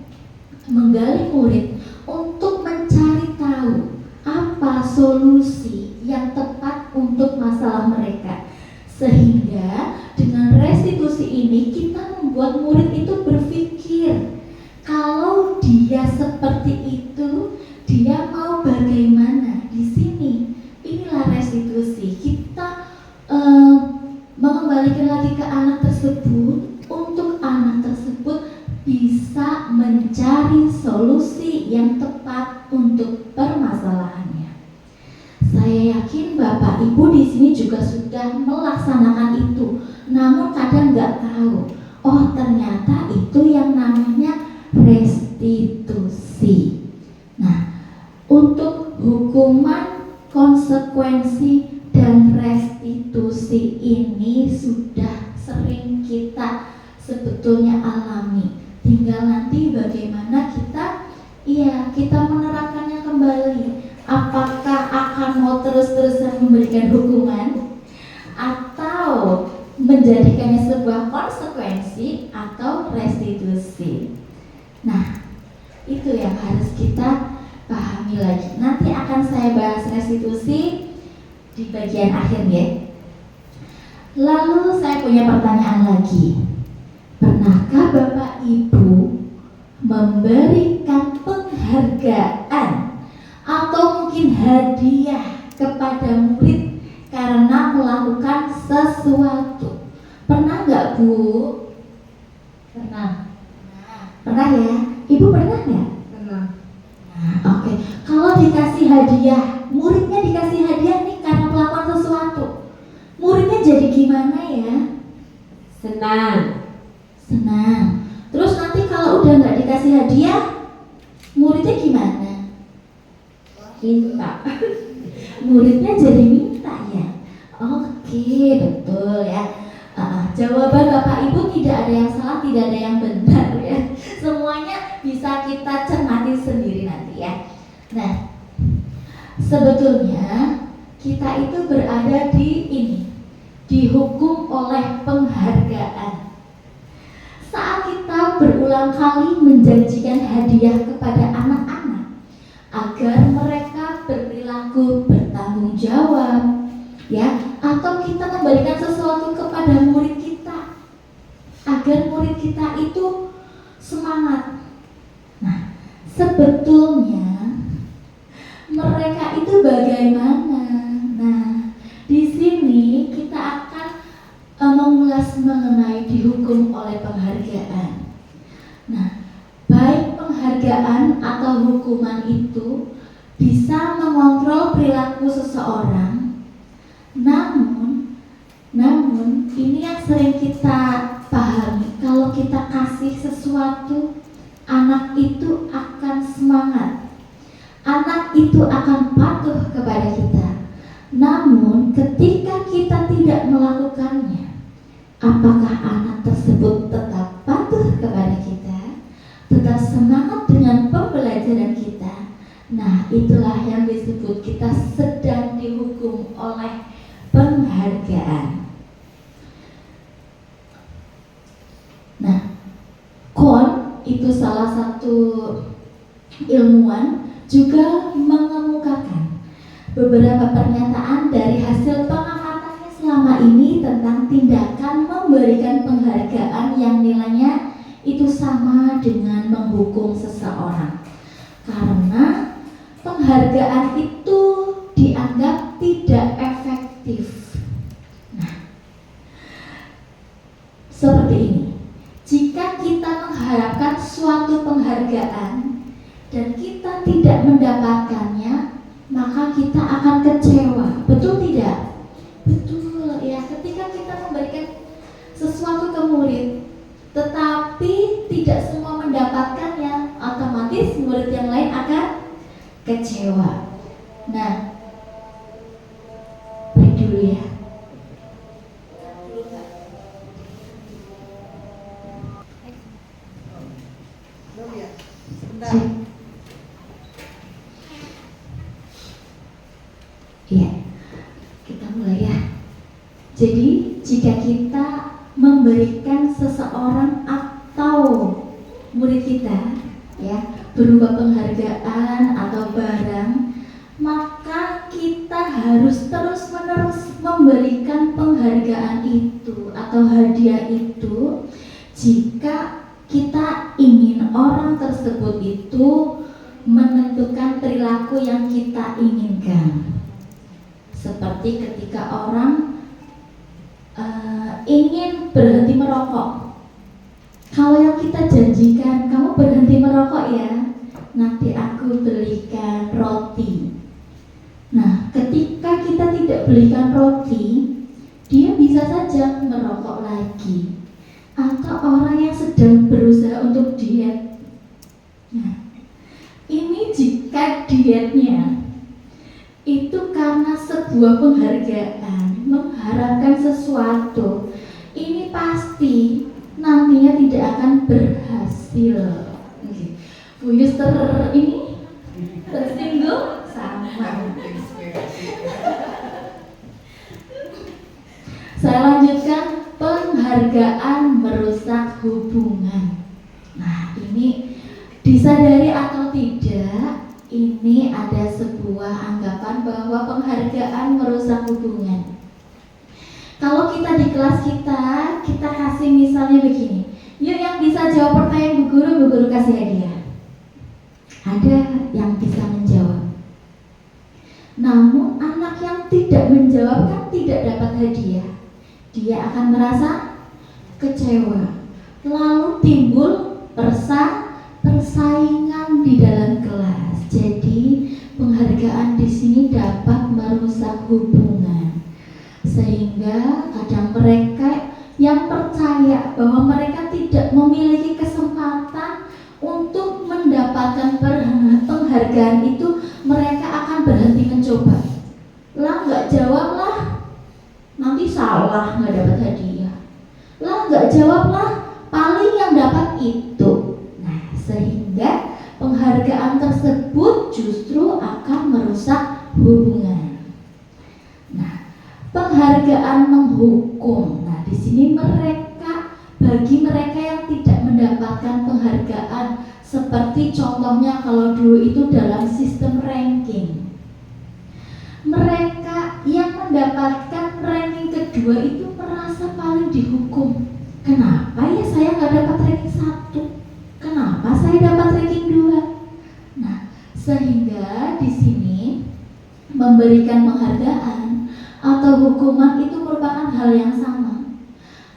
menggali murid untuk mencari tahu apa solusi yang tepat untuk masalah mereka. Sehingga dengan restitusi ini kita membuat murid itu berpikir, kalau dia seperti itu, dia mau bagaimana di sini. Inilah restitusi. Kita mengembalikan lagi ke anak tersebut untuk anak tersebut bisa mencari solusi yang tepat untuk permasalahannya. Saya yakin Bapak Ibu di sini juga sudah melaksanakan itu, namun kadang nggak tahu. Oh, ternyata itu yang namanya restitusi. Nah, untuk hukuman, konsekuensi, dan restitusi ini sudah sering kita sebetulnya alami. Tinggal nanti bagaimana kita menerapkannya kembali. Apakah akan mau terus-terusan memberikan hukuman atau menjadikannya sebuah konsekuensi atau restitusi. Nah, itu yang harus kita pahami lagi. Nanti akan saya bahas restitusi di bagian akhir ya. Lalu saya punya pertanyaan lagi. Pernahkah Bapak Ibu memberikan penghargaan atau mungkin hadiah kepada murid karena melakukan sesuatu? Pernah nggak Bu? Pernah. Pernah ya? Ibu pernah nggak? Pernah. Nah, oke. Kalau dikasih hadiah, muridnya dikasih hadiah nih karena melakukan sesuatu, muridnya jadi gimana ya? Senang. Senang. Terus nanti kalau udah nggak dikasih hadiah, muridnya gimana? Minta. Muridnya jadi minta ya. Oke, betul ya. Jawaban Bapak Ibu tidak ada yang salah, tidak ada yang benar ya. Semuanya bisa kita cermati sendiri nanti ya. Nah, sebetulnya kita itu berada di ini, dihukum oleh penghargaan. Saat kita berulang kali menjanjikan hadiah kepada anak-anak agar mereka berperilaku bertanggung jawab, ya, atau kita memberikan sesuatu kepada murid kita agar murid kita itu semangat. Nah, sebetulnya mereka itu bagaimana? Nah, di sini kita akan mengulas mengenai dihukum oleh penghargaan. Nah, baik penghargaan atau hukuman itu bisa mengontrol perilaku seseorang. Namun ini yang sering kita pahami, kalau kita kasih sesuatu, anak itu akan semangat, anak itu akan patuh kepada kita. Namun ketika kita tidak melakukannya, apakah anak tersebut tetap patuh kepada kita, tetap semangat dengan pembelajaran kita? Nah, itulah yang disebut kita sedang dihukum oleh penghargaan. Nah, Kohn itu salah satu ilmuwan juga mengemukakan beberapa pernyataan dari hasil pengamatannya selama ini tentang tindakan memberikan penghargaan yang nilainya itu sama dengan menghukum seseorang. Karena penghargaan itu dianggap tidak efektif. Nah, seperti ini. Jika kita mengharapkan suatu penghargaan dan kita tidak mendapatkannya, maka kita akan kecewa. Betul tidak? Betul ya. Ketika kita memberikan sesuatu ke murid, tetapi tidak semua mendapatkannya, otomatis murid yang lain akan kecewa. Nah, break dulu ya. Iya, kita mulai ya. Jadi jika kita memberikan seseorang atau murid kita ya berupa penghargaan atau barang, maka kita harus terus-menerus memberikan penghargaan itu atau hadiah itu jika kita ingin orang tersebut itu menentukan perilaku yang kita inginkan. Seperti ketika orang ingin berhenti merokok, kalau yang kita janjikan, kamu berhenti merokok ya, nanti aku belikan roti. Nah, ketika kita tidak belikan roti, dia bisa saja merokok lagi. Atau orang yang sedang berusaha untuk diet. Nah, ini jika dietnya itu karena sebuah penghargaan, mengharapkan sesuatu, ini pasti nantinya tidak akan berhasil. Bu Yuster ini tersinggung sama. Saya lanjutkan, penghargaan merusak hubungan. Nah, ini disadari atau tidak, ini ada sebuah anggapan bahwa penghargaan merusak hubungan. Kalau kita di kelas kita kasih misalnya begini, yuk yang bisa jawab pertanyaan Bu Guru kasih hadiah. Ada yang bisa menjawab. Namun anak yang tidak menjawab kan tidak dapat hadiah. Dia akan merasa kecewa. Lalu timbul persaingan di dalam kelas. Jadi penghargaan di sini dapat merusak hubungan. Sehingga kadang mereka yang percaya bahwa mereka tidak memiliki kesempatan untuk mendapatkan penghargaan itu, mereka akan berhenti mencoba. Lah nggak jawab lah, nanti salah nggak dapat hadiah. Lah nggak jawab lah, paling yang dapat itu. Nah, sehingga penghargaan tersebut justru akan merusak hubungan. Nah, penghargaan menghukum. Nah, di sini bagi mereka yang tidak mendapatkan penghargaan, seperti contohnya kalau dulu itu dalam sistem ranking. Mereka yang mendapatkan ranking kedua itu merasa paling dihukum. Kenapa ya saya nggak dapat ranking 1? Kenapa saya dapat ranking 2? Nah, sehingga di sini memberikan penghargaan atau hukuman itu merupakan hal yang sama.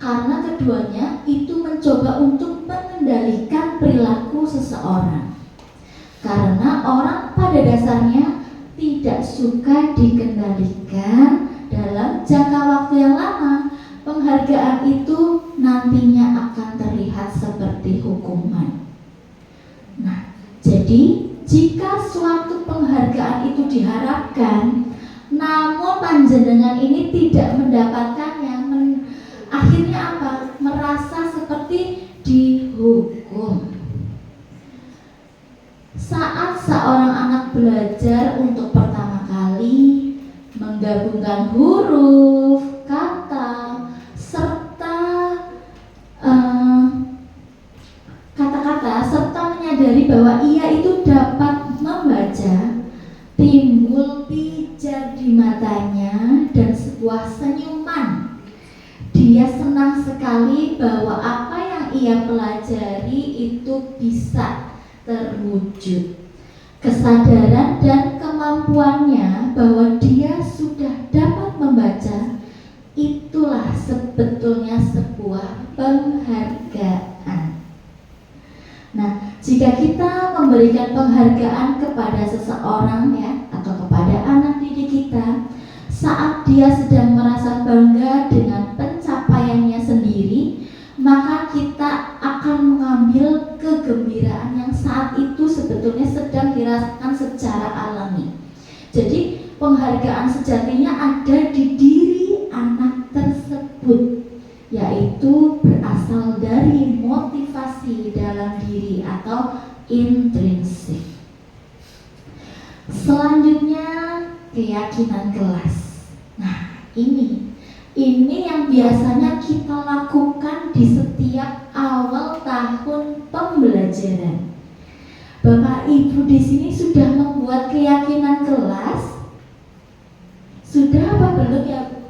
Karena keduanya itu mencoba untuk mengendalikan perilaku seseorang. Karena orang pada dasarnya tidak suka dikendalikan dalam jangka waktu yang lama. Penghargaan itu nantinya akan terlihat seperti hukuman. Nah, jadi jika suatu penghargaan itu diharapkan, namun panjenengan ini tidak mendapatkannya, akhirnya apa? Merasa seperti dihukum. Saat seorang anak belajar untuk pertama kali menggabungkan huruf, kata, serta kata-kata, serta menyadari bahwa ia itu dapat membaca, timbul pijar di matanya dan sebuah senyuman. Dia senang sekali bahwa apa yang ia pelajari itu bisa terwujud. Kesadaran dan kemampuannya bahwa dia sudah dapat membaca, itulah sebetulnya sebuah penghargaan. Nah, jika kita memberikan penghargaan kepada seseorang ya, atau kepada anak didik kita, saat dia sedang merasa bangga dengan pencapaiannya sendiri, maka kita akan mengambil kegembiraan yang saat itu sebetulnya sedang dirasakan secara alami. Jadi penghargaan sejatinya ada di diri anak tersebut, yaitu berasal dari motivasi dalam diri atau intrinsik. Selanjutnya, keyakinan kelas. Nah, ini biasanya kita lakukan di setiap awal tahun pembelajaran. Bapak Ibu di sini sudah membuat keyakinan kelas? Sudah apa belum ya Bu?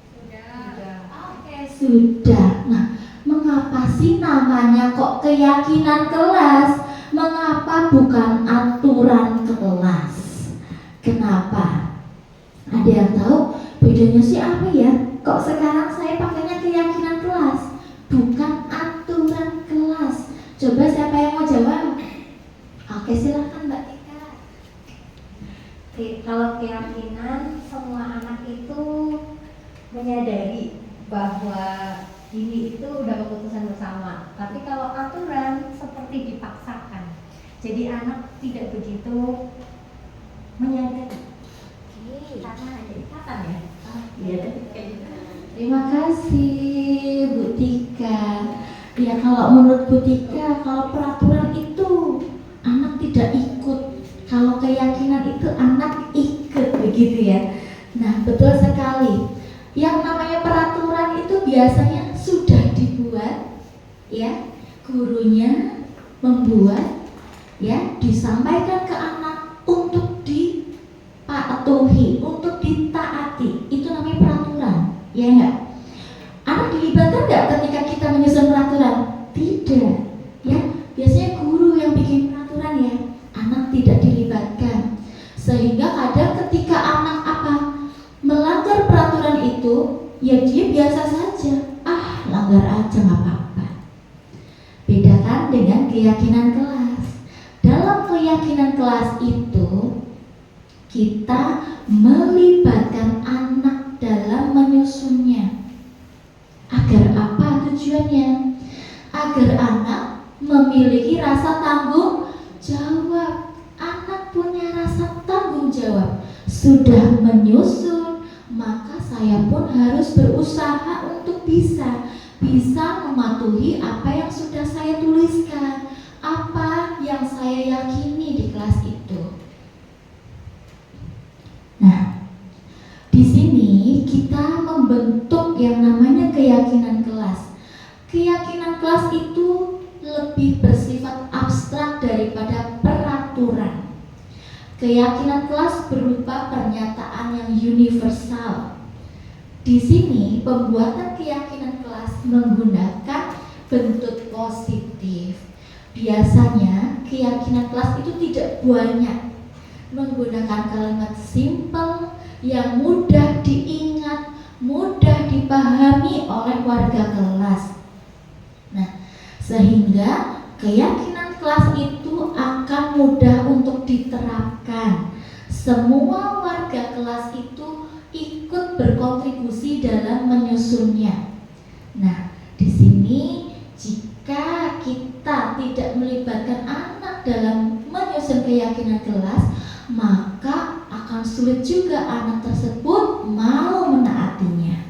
Sudah. Oke, sudah. Nah, mengapa sih namanya kok keyakinan kelas? Mengapa bukan aturan kelas? Kenapa? Ada yang tahu bedanya sih apa ya? Kok sekarang saya pakainya keyakinan kelas, bukan aturan kelas? Coba siapa yang mau jawab? Oke, silahkan Mbak Tika. Kalau keyakinan, semua anak itu menyadari bahwa ini itu udah keputusan bersama. Tapi kalau aturan seperti dipaksakan, jadi anak tidak begitu menyadari. Karena ada ikatan ya. Iya, Terima kasih Bu Tika. Ya, kalau menurut Bu Tika, kalau peraturan itu anak tidak ikut, kalau keyakinan itu anak ikut, begitu ya. Nah, betul sekali. Yang namanya peraturan itu biasanya sudah dibuat, ya, gurunya membuat, ya, disampaikan ke anak untuk dipatuhi, untuk ditaati. Itu namanya peraturan, ya enggak? Anak dilibatkan enggak ketika kita menyusun peraturan? Tidak, ya. Biasanya guru yang bikin peraturan, ya, anak tidak dilibatkan. Sehingga kadang ketika anak melanggar peraturan itu, ya dia biasa saja, langgar aja nggak apa-apa. Bedakan dengan keyakinan kelas. Dalam keyakinan kelas itu kita melibatkan anak dalam menyusunnya. Agar apa tujuannya? Agar anak memiliki rasa tanggung jawab. Anak punya rasa tanggung jawab. Sudah menyusun, maka saya pun harus berusaha untuk bisa mematuhi apa yang sudah saya tuliskan, apa yang saya yakini di kelas itu. Nah, di sini kita membentuk yang namanya keyakinan kelas. Keyakinan kelas itu lebih bersifat abstrak daripada peraturan. Keyakinan kelas berupa pernyataan yang universal. Di sini pembuatan keyakinan kelas menggunakan bentuk positif. Biasanya keyakinan kelas itu tidak banyak, menggunakan kalimat simpel yang mudah diingat, mudah dipahami oleh warga kelas. Nah, sehingga keyakinan kelas itu akan mudah untuk diterapkan. Semua warga kelas itu ikut berkontribusi dalam menyusunnya. Nah, di sini jika kita tidak melibatkan anak dalam menyusun keyakinan kelas, maka akan sulit juga anak tersebut mau menaatinya.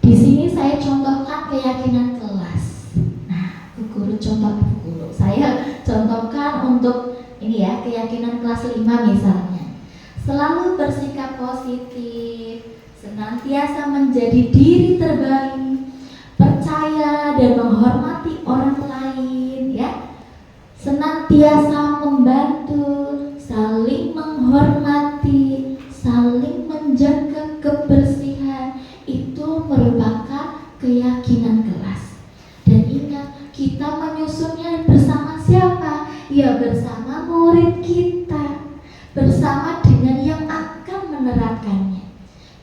Di sini saya contohkan keyakinan kelas. Nah, Bu Guru contoh Bu Guru. Saya contohkan untuk ini ya, keyakinan kelas 5 misalnya. Selalu bersikap positif, senantiasa menjadi diri terbaik, percaya dan menghormati orang lain, ya. Senantiasa membantu, saling menghormati, saling menjaga kebersihan. Itu merupakan keyakinan kelas. Dan ingat, kita menyusunnya bersama siapa? Ya, bersama murid kita, bersama dengan yang akan menerapkannya.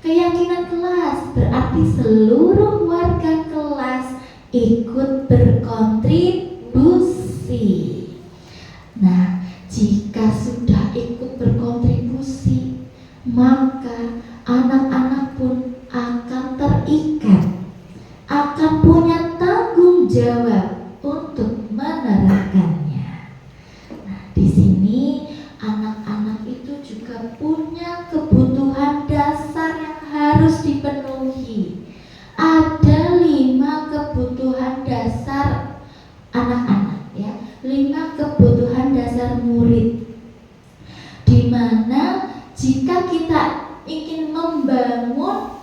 Keyakinan kelas berarti seluruh warga kelas ikut berkontribusi. Nah, jika sudah ikut berkontribusi, maka anak-anak pun akan terikat, akan punya tanggung jawab untuk menerapkannya. Nah, di sini anak-anak itu juga punya kebutuhan dasar yang harus dipenuhi. Ada 5 kebutuhan dasar anak-anak, ya, 5 kebutuhan dasar murid. Di mana jika kita ingin membangun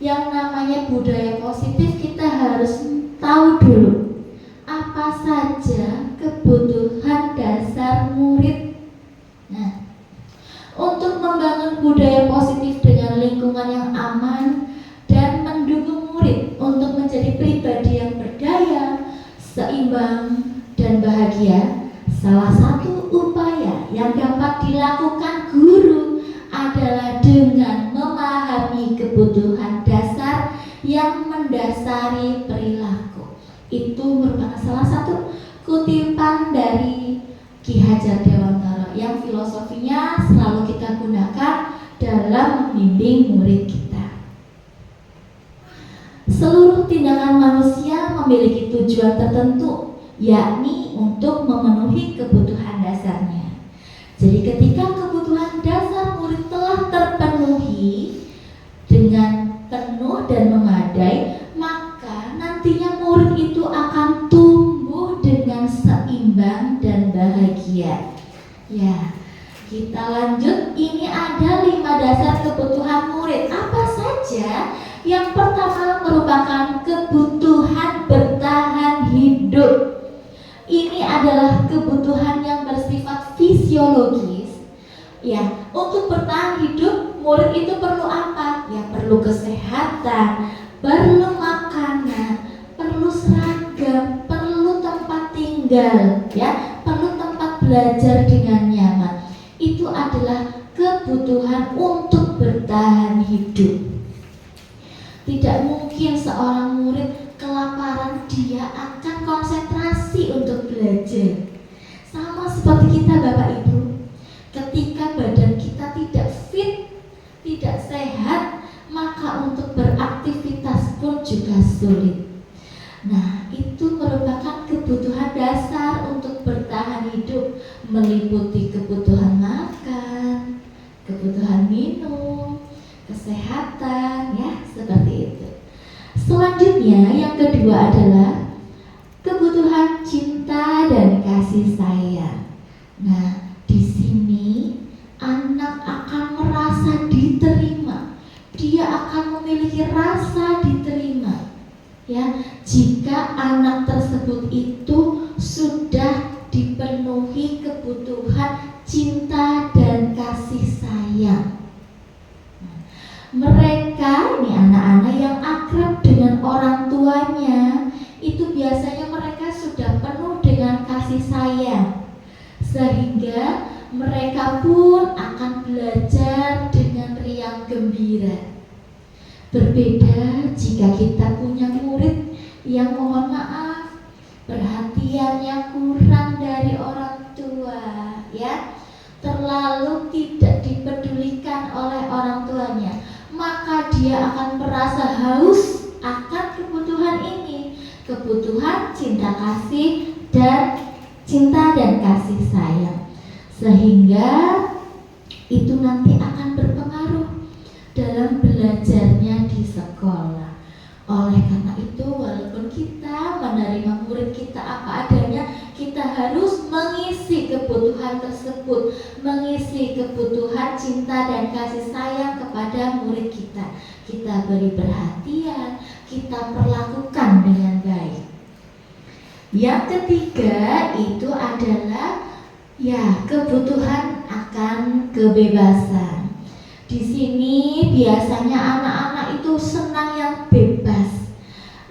yang namanya budaya positif, kita harus tahu dulu apa saja kebutuhan dasar murid. Nah, untuk membangun budaya positif dengan lingkungan yang aman dan mendukung murid untuk menjadi pribadi yang berdaya, seimbang, dan bahagia, salah satu upaya yang dapat dilakukan guru adalah dengan memahami kebutuhan dasar yang mendasari perilaku. Itu merupakan salah satu kutipan dari Ki Hajar Dewantara yang filosofinya selalu kita gunakan dalam membimbing murid kita. Seluruh tindakan manusia memiliki tujuan tertentu, yakni untuk memenuhi kebutuhan dasarnya. Jadi ketika kebutuhan dasar murid telah terpenuhi dengan penuh dan memadai, maka nantinya murid itu akan tumbuh dengan seimbang dan bahagia. Ya, kita lanjut. Ini ada 5 dasar kebutuhan murid. Apa saja? Yang pertama merupakan kebutuhan bertahan hidup. Ini adalah kebutuhan yang bersifat fisiologis. Ya, untuk bertahan hidup, murid itu perlu apa? Ya, perlu kesehatan, perlu makanan, perlu seragam, perlu tempat tinggal, ya, perlu tempat belajar dengan nyaman. Itu adalah kebutuhan untuk bertahan hidup. Tidak mungkin seorang murid kelaparan, dia akan konsentrasi untuk belajar. Sama seperti kita Bapak Ibu, ketika badan kita tidak fit, tidak sehat, maka untuk beraktivitas pun juga sulit. Nah, itu merupakan kebutuhan dasar untuk bertahan hidup, meliputi kebutuhan makan, kebutuhan minum, kesehatan, ya, seperti itu. Selanjutnya yang kedua adalah kebutuhan cinta dan kasih sayang. Nah, di sini anak akan merasa diterima. Dia akan memiliki rasa diterima. Ya, jika anak tersebut itu sudah dipenuhi kebutuhan cinta dan kasih sayang. Mereka, ini anak-anak yang akrab dengan orang tuanya, itu biasanya mereka sudah penuh dengan kasih sayang, sehingga mereka pun akan belajar dengan riang gembira. Berbeda jika kita punya murid yang, mohon maaf, perhatiannya kurang dari orang tua, ya, terlalu tidak dipedulikan oleh orang tuanya, maka dia akan merasa haus akan kebutuhan ini, kebutuhan cinta dan kasih sayang, sehingga itu nanti akan berpengaruh dalam belajarnya di sekolah. Oleh karena itu, walaupun kita menerima murid kita apa adanya, kita harus mengisi kebutuhan tersebut, mengisi kebutuhan cinta dan kasih sayang kepada murid kita. Kita beri perhatian, kita perlakukan dengan baik. Yang ketiga itu adalah, ya, kebutuhan akan kebebasan. Di sini biasanya anak-anak itu senang yang bebas.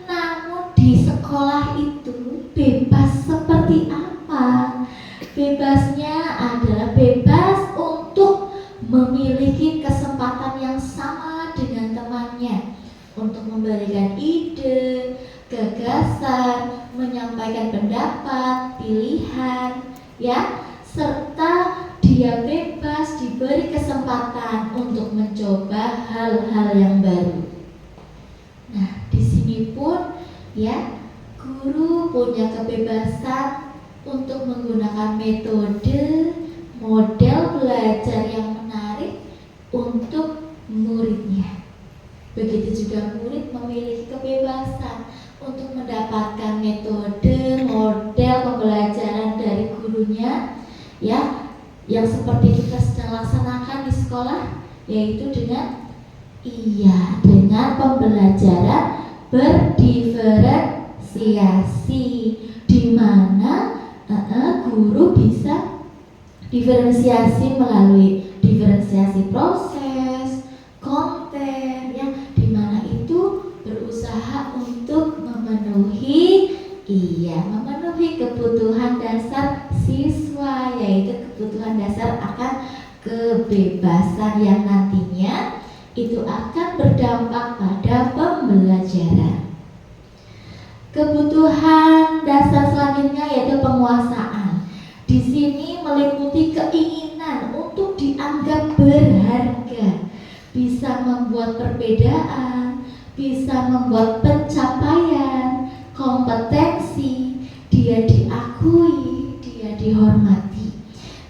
Namun di sekolah itu bebas seperti apa? Bebasnya adalah bebas untuk memiliki kesempatan yang sama dengan temannya, untuk memberikan ide, gagasan, menyampaikan pendapat, pilihan, ya, serta dia bebas diberi kesempatan untuk mencoba hal-hal yang baru. Nah, di sini pun, ya, guru punya kebebasan untuk menggunakan metode, model belajar yang menarik untuk muridnya. Begitu juga murid memiliki kebebasan untuk mendapatkan metode, model pembelajaran dari gurunya, ya, yang seperti kita sedang laksanakan di sekolah, yaitu dengan pembelajaran berdiferensiasi, di mana guru bisa diferensiasi melalui diferensiasi proses, konten, ya, di mana itu berusaha untuk memenuhi kebutuhan dasar siswa, yaitu kebutuhan dasar akan kebebasan yang nantinya itu akan berdampak pada pembelajaran. Kebutuhan dasar selanjutnya yaitu penguasaan. Di sini meliputi keinginan untuk dianggap berharga, bisa membuat perbedaan, bisa membuat pencapaian, kompetensi, dia diakui, dia dihormati.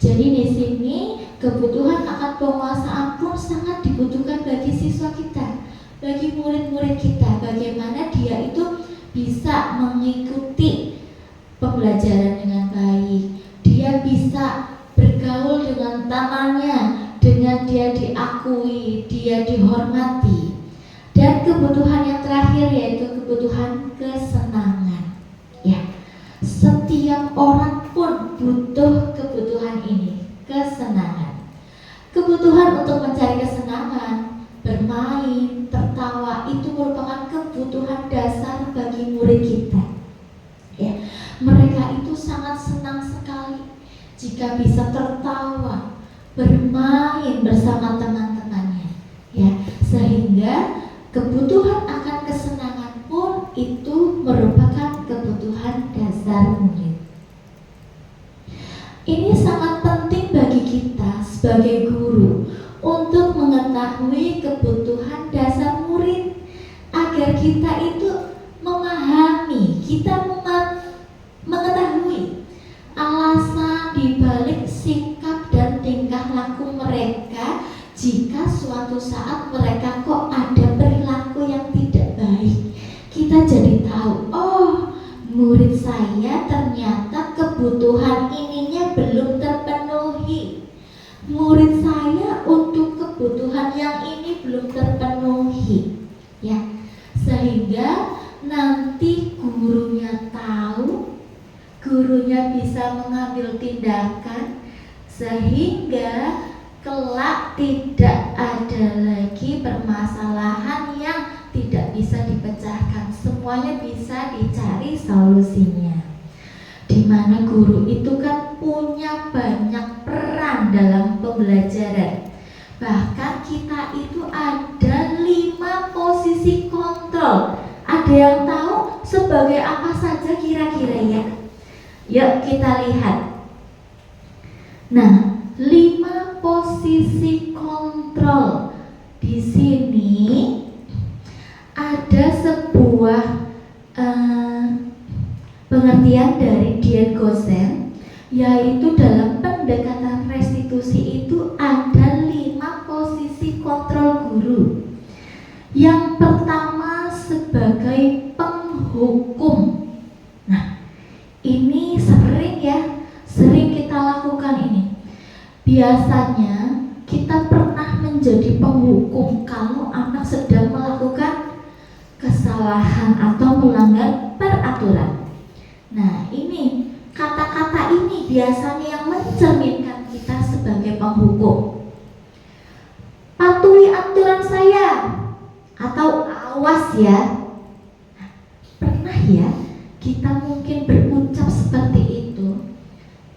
Jadi di sini kebutuhan akan penguasaan pun sangat dibutuhkan bagi siswa kita, bagi murid-murid kita, bagaimana dia itu bisa mengikuti pembelajaran dengan baik, dia bisa bergaul dengan temannya, dengan dia diakui, dia dihormati. Dan kebutuhan yang terakhir yaitu kebutuhan kesenangan. Ya, setiap orang pun butuh kebutuhan ini, kesenangan. Kebutuhan untuk mencari kesenangan, bermain, tertawa, itu merupakan kebutuhan dasar bagi murid kita. Ya, mereka itu sangat senang sekali jika bisa tertawa, bermain bersama teman-temannya. Ya, sehingga kebutuhan akan kesenangan pun itu merupakan kebutuhan dasar murid. Ini sangat penting bagi kita sebagai guru untuk mengetahui kebutuhan dasar murid, agar kita itu memahami, kita mengetahui alasan dibalik sikap dan tingkah laku mereka jika suatu saat mereka kok ada perilaku yang tidak baik. Kita jadi tahu, oh, murid saya ternyata kebutuhan ininya belum terpenuhi. Murid saya untuk kebutuhan yang ini belum terpenuhi. Ya, sehingga nanti gurunya tahu, gurunya bisa mengambil tindakan sehingga kelak tidak ada lagi permasalahan yang tidak bisa dipecahkan, semuanya bisa dicari solusinya. Di mana guru itu kan punya banyak peran dalam pembelajaran. Bahkan kita itu ada 5 posisi kontrol. Ada yang tahu sebagai apa saja kira-kira ya? Yuk kita lihat. Nah, 5 posisi kontrol. Di sini ada sebuah pengertian dari Dian Gosen, yaitu dalam pendekatan restitusi itu ada 5 posisi kontrol guru. Yang pertama sebagai penghukum. Nah, ini sering kita lakukan ini. Biasanya kita pernah menjadi penghukum kalau anak sedang melakukan kesalahan atau melanggar peraturan. Nah, ini kata-kata ini biasanya yang mencerminkan kita sebagai penghukum. Patuhi aturan saya atau awas ya. Nah, pernah ya kita mungkin berucap seperti itu?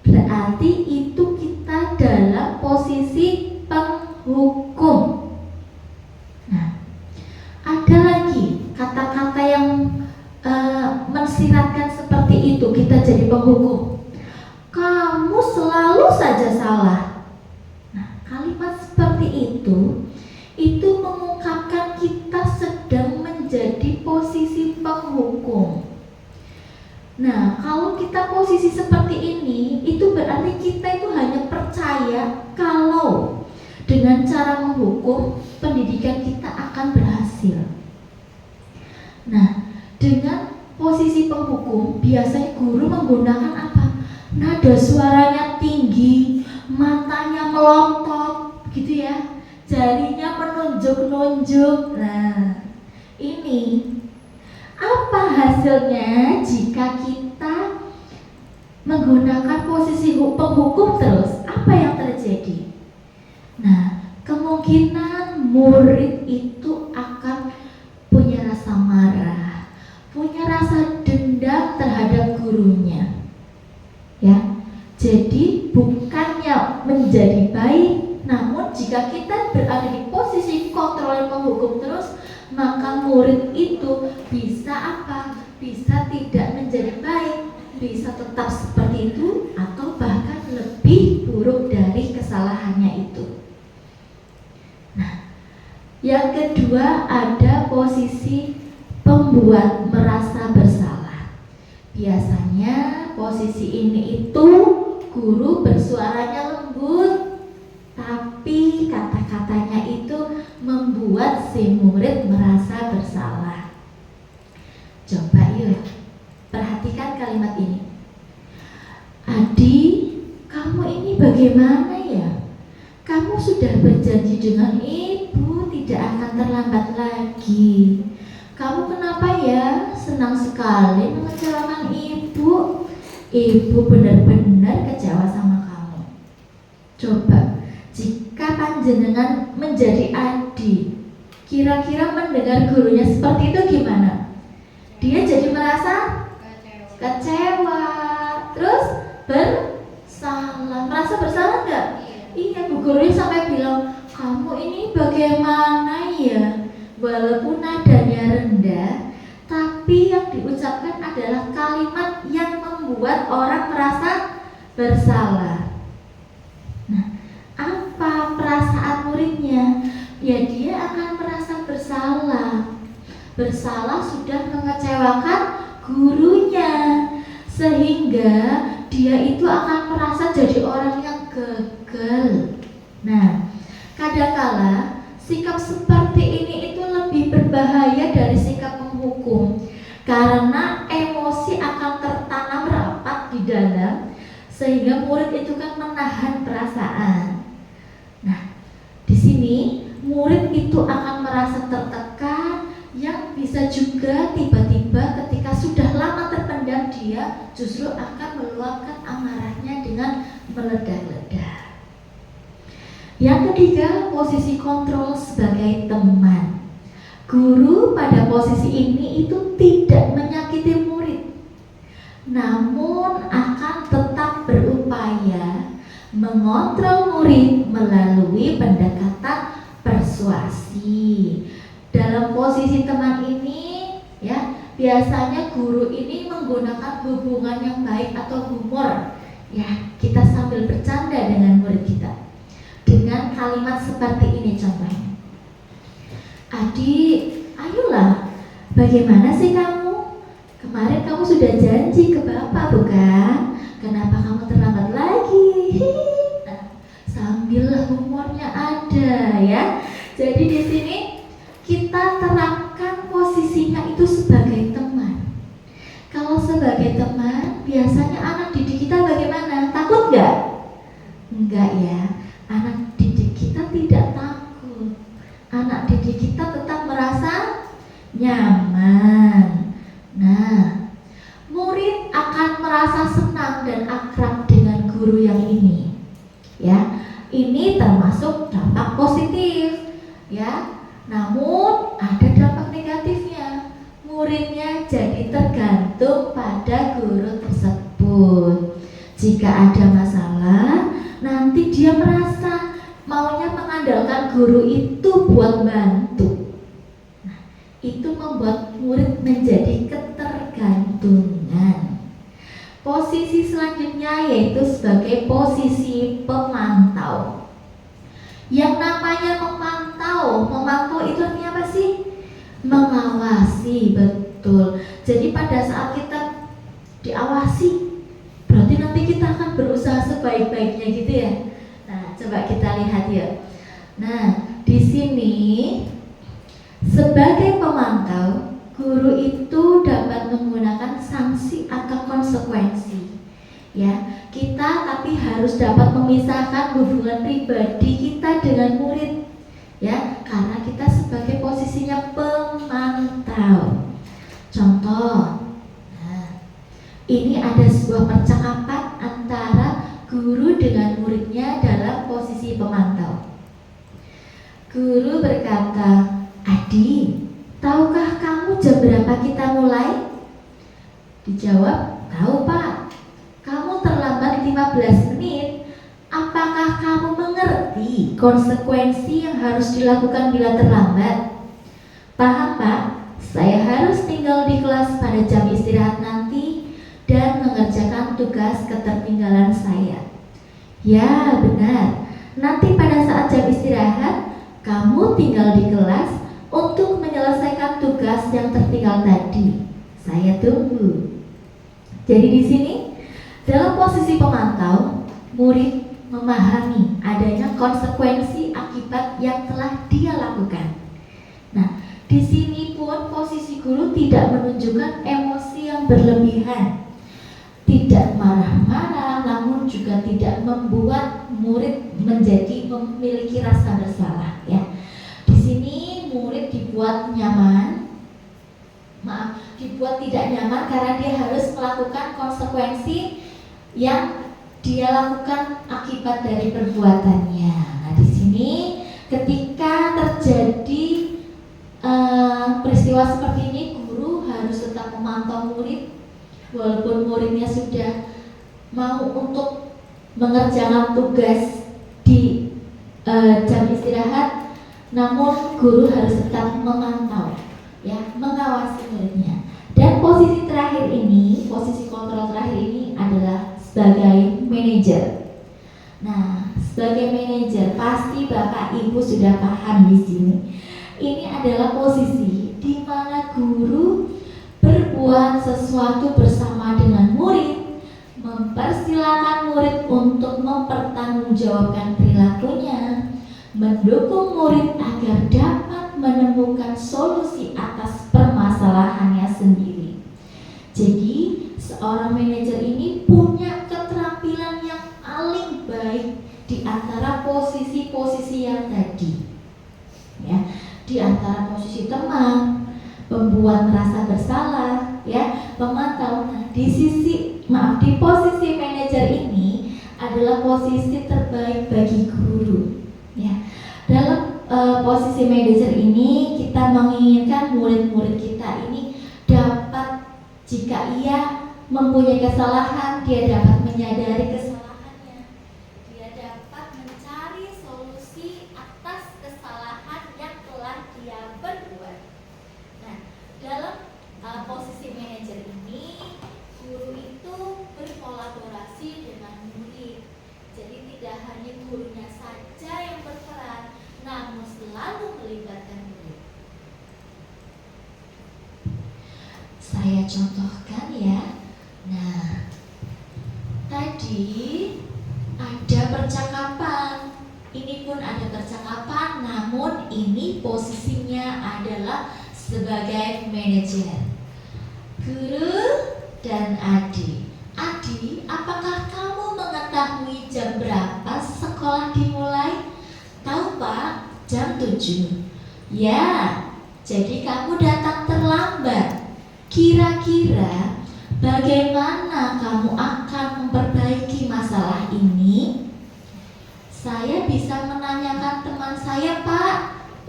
Berarti itu kita dalam posisi penghukum. Nah, ada lagi kata-kata yang mensiratkan seperti itu, kita jadi penghukum. Kamu selalu saja salah. Nah, kalimat seperti itu mengungkapkan kita sedang menjadi posisi penghukum. Nah, kalau kita posisi seperti ini, itu berarti kita itu hanya percaya kalau dengan cara menghukum pendidikan kita akan berhasil. Nah, dengan posisi penghukum biasanya guru menggunakan apa? Nada suaranya tinggi, matanya melotot, gitu ya. Jadi jarinya menunjuk-nunjuk. Nah, ini apa hasilnya jika kita menggunakan posisi penghukum terus? Apa yang terjadi? Nah, kemungkinan murid itu akan punya rasa marah, punya rasa dendam terhadap gurunya. Ya, jadi bukannya menjadi baik, namun jika kita berada di posisi kontrol dan menghukum terus, maka murid itu bisa apa? Bisa tidak menjadi baik, bisa tetap seperti itu, atau bahkan lebih buruk dari kesalahannya itu. Nah, yang kedua ada posisi pembuat merasa bersalah. Biasanya posisi ini itu guru bersuaranya lembut, tapi kata-katanya itu membuat si murid merasa bersalah. Coba yuk, perhatikan kalimat ini. Adi, kamu ini bagaimana ya? Kamu sudah berjanji dengan ibu tidak akan terlambat lagi. Kamu kenapa ya senang sekali mengecewakan ibu? Ibu benar-benar kecewa sama kamu. Coba, jika panjenengan menjadi Adi, kira-kira mendengar gurunya seperti itu gimana? Dia jadi merasa kecewa, terus bersalah. Merasa bersalah nggak? Iya, bu gurunya sampai bilang, kamu ini bagaimana ya? Walaupun nadanya rendah, tapi yang diucapkan adalah kalimat yang membuat orang merasa bersalah. Nah, apa perasaan muridnya? Ya, dia akan merasa bersalah. Bersalah sudah mengecewakan gurunya, sehingga dia itu akan merasa jadi orang yang gagal. Nah, kadangkala sikap seperti ini itu lebih berbahaya dari sikap menghukum, karena emosi akan tertanam rapat di dalam, sehingga murid itu kan menahan perasaan. Nah, di sini murid itu akan merasa tertekan, yang bisa juga tiba-tiba ketika sudah lama terpendam dia justru akan meluapkan amarahnya dengan meledak-ledak. Yang ketiga, posisi kontrol sebagai teman. Guru pada posisi ini itu tidak menyakiti murid, namun akan tetap berupaya mengontrol murid melalui pendekatan persuasi. Dalam posisi teman ini, ya, biasanya guru ini menggunakan hubungan yang baik atau humor. Ya, kita sambil bercanda dengan murid kita dengan kalimat seperti ini contohnya. Adik, ayolah, bagaimana sih kamu? Kemarin kamu sudah janji ke bapak bukan? Kenapa kamu terlambat lagi? Nah, sambil humornya ada ya. Jadi di sini kita terapkan posisinya itu sebagai teman. Kalau sebagai teman, biasanya anak didik kita bagaimana? Takut nggak? Enggak ya. Anak didik kita tidak takut. Anak didik kita tetap merasa nyaman. Nah, murid akan merasa senang dan akrab dengan guru yang ini. Ya, ini termasuk dampak positif. Ya, namun ada dampak negatifnya. Muridnya jadi tergantung pada guru tersebut. Jika ada masalah, nanti dia merasa maunya mengandalkan guru itu buat bantu. Nah, itu membuat murid menjadi ketergantungan. Posisi selanjutnya yaitu sebagai posisi pemantau. Yang namanya memantau itu artinya apa sih? Mengawasi, betul. Jadi pada saat kita diawasi, berarti nanti kita akan berusaha sebaik-baiknya gitu ya. Nah, coba kita lihat ya. Nah, di sini sebagai pemantau, guru itu dapat menggunakan sanksi atau konsekuensi. Ya, kita tapi harus dapat memisahkan hubungan pribadi kita dengan murid. ya, karena kita sebagai posisinya pemantau. Contoh, nah, ini ada sebuah percakapan antara guru dengan muridnya dalam posisi pemantau. Guru berkata, "Adi, tahukah kamu jam berapa kita mulai?" Dijawab, "Tahu Pak." "Kamu terlambat 15 menit. Apakah kamu mengerti konsekuensi yang harus dilakukan bila terlambat?" "Paham Pak, saya harus tinggal di kelas pada jam istirahat nanti dan mengerjakan tugas ketertinggalan saya." "Ya benar, nanti pada saat jam istirahat kamu tinggal di kelas untuk menyelesaikan tugas yang tertinggal tadi. Saya tunggu." Jadi di sini dalam posisi pemantau, murid memahami adanya konsekuensi akibat yang telah dia lakukan. Nah, di sini pun posisi guru tidak menunjukkan emosi yang berlebihan, tidak marah-marah, namun juga tidak membuat murid menjadi memiliki rasa bersalah. Ya, di sini murid dibuat dibuat tidak nyaman karena dia harus melakukan konsekuensi yang dia lakukan akibat dari perbuatannya. Nah, di sini ketika terjadi peristiwa seperti ini, guru harus tetap memantau murid walaupun muridnya sudah mau untuk mengerjakan tugas di jam istirahat, namun guru harus tetap memantau, ya, mengawasi muridnya. Dan posisi terakhir ini, posisi kontrol terakhir ini adalah sebagai manajer. Nah, sebagai manajer pasti Bapak Ibu sudah paham di sini. Ini adalah posisi di mana guru berbuat sesuatu bersama dengan murid, mempersilahkan murid untuk mempertanggungjawabkan perilakunya, mendukung murid agar dapat menemukan solusi atas permasalahannya sendiri. Jadi, seorang manajer ini punya keterampilan yang paling baik di antara posisi-posisi yang tadi. Ya, di antara posisi teman, pembuat merasa bersalah, ya, pemantau. Nah, di posisi manajer ini adalah posisi terbaik bagi guru. Ya, dalam posisi manajer ini kita menginginkan murid-murid kita ini dapat, jika ia mempunyai kesalahan, dia dapat menyadari kesalahannya, dia dapat mencari solusi atas kesalahan yang telah dia perbuat. Nah, dalam posisi manajer ini, guru itu berkolaborasi dengan murid. Jadi tidak hanya gurunya saja yang berperan, namun selalu melibatkan murid. Saya contohkan ya. Nah, tadi ada percakapan. Ini pun ada percakapan, namun ini posisinya adalah sebagai manajer. Guru dan Adi. Adi, apakah kamu mengetahui jam berapa sekolah dimulai? Tahu Pak, jam 7. Ya, jadi kamu datang terlambat. Kira-kira bagaimana kamu akan memperbaiki masalah ini? Saya bisa menanyakan teman saya Pak